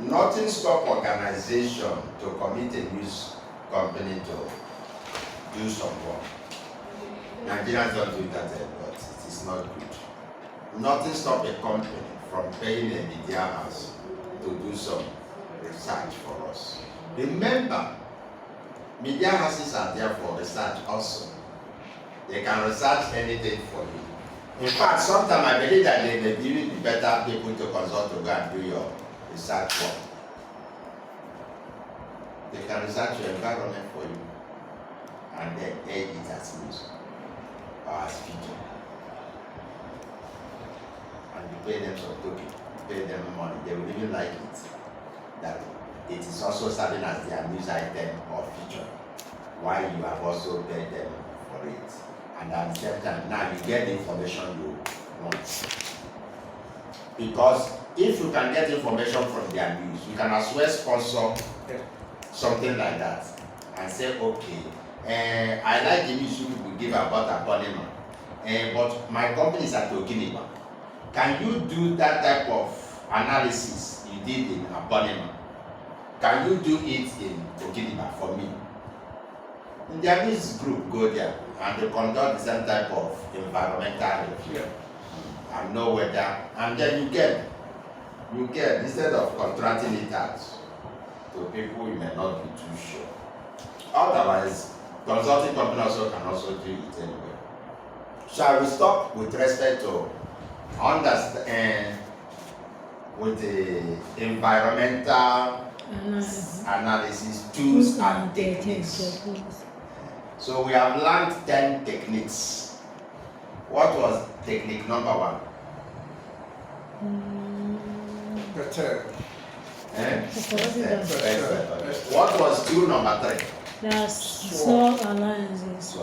Nothing stop organization to commit a news company to do some work. Nigerians don't do that, but it is not good. Nothing stop a company from paying a media house to do some research for us. Remember, media houses are there for research also. They can research anything for you. In fact, sometimes I believe that they may even be better people to consult to go and do your research work. They can research your environment for you and then aid it as news or as feature. And you pay them some token, you pay them money, they will even like it. That it is also serving as their news item or feature, while you have also paid them for it. And at the same time, now you get the information you want. Because if you can get information from their news, you can as well sponsor something like that and say, okay, I like the news you will give about Aponema, but my company is at Okiniba. Can you do that type of analysis you did in Aponema? Can you do it in Okiniba for me? In their news group, go there and they conduct the same type of environmental review and know whether, and then you get, instead of contracting it out to people you may not be too sure. Otherwise, consulting company also can also do it anyway. Shall we stop with respect to understand with the environmental analysis tools and techniques? So we have learned 10 techniques. What was technique number 1? Better. What was tool number 3? That's SWOT analysis.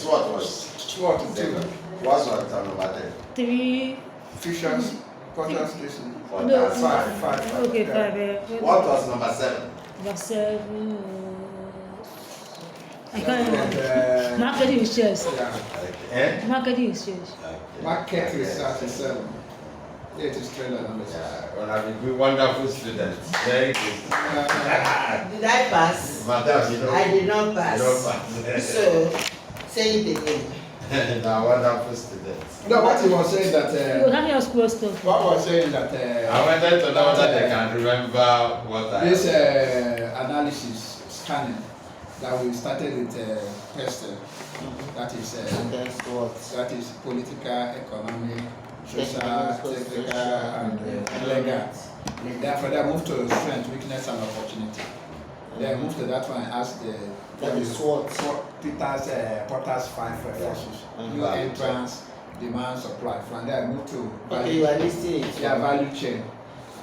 SWOT was SWOT is seven. What was number 3? 3. Fisher's quarters station. No, Five. Okay, Yeah. 5. What was number 7? Number 7. I can't remember. Marketing research. Yeah. Marketing research. Market research is 7. It is trade analysis. Well, I've been wonderful students. Very good. Did I pass? Madam, you know. I did not pass. You don't pass. So, say it again. Now, wonderful students. No, what he was saying that. You will have your school stuff. What was saying that. I wanted to know that they can remember what I. This analysis scanning that we started with PESTEL. That is. That's what? That is political, economic, social, technical, and legal. Therefore, they moved to strength, weakness, and opportunity. They moved to that one as the That is SWOT. Porter's 5 forces. New entrance, demand, supply. From there, move to Okay, you are listing it. value chain.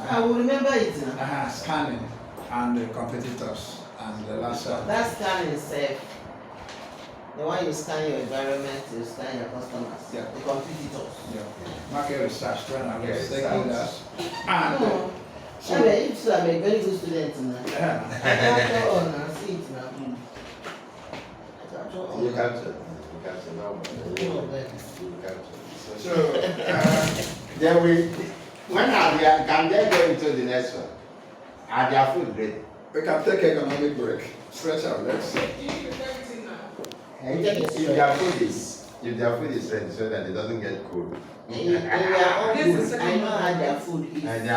I will remember it now. Scanning and competitors And the last one. That scan is safe. The one you scan your environment, you scan your customers. Yeah. The competitors. Yeah. Market research, when I was Okay, taking that. And No. so, I mean, if I'm a very good student now. yeah. I capture on and see it now. I capture on. You capture. You capture. No, All of them. you capture. So, Then we, when are they, can they go into the next one? Are their food ready? we can take an economic break. Stretch our legs. And if their food is ready so that it doesn't get cold. They were all This is good. I second know how their food is. And they are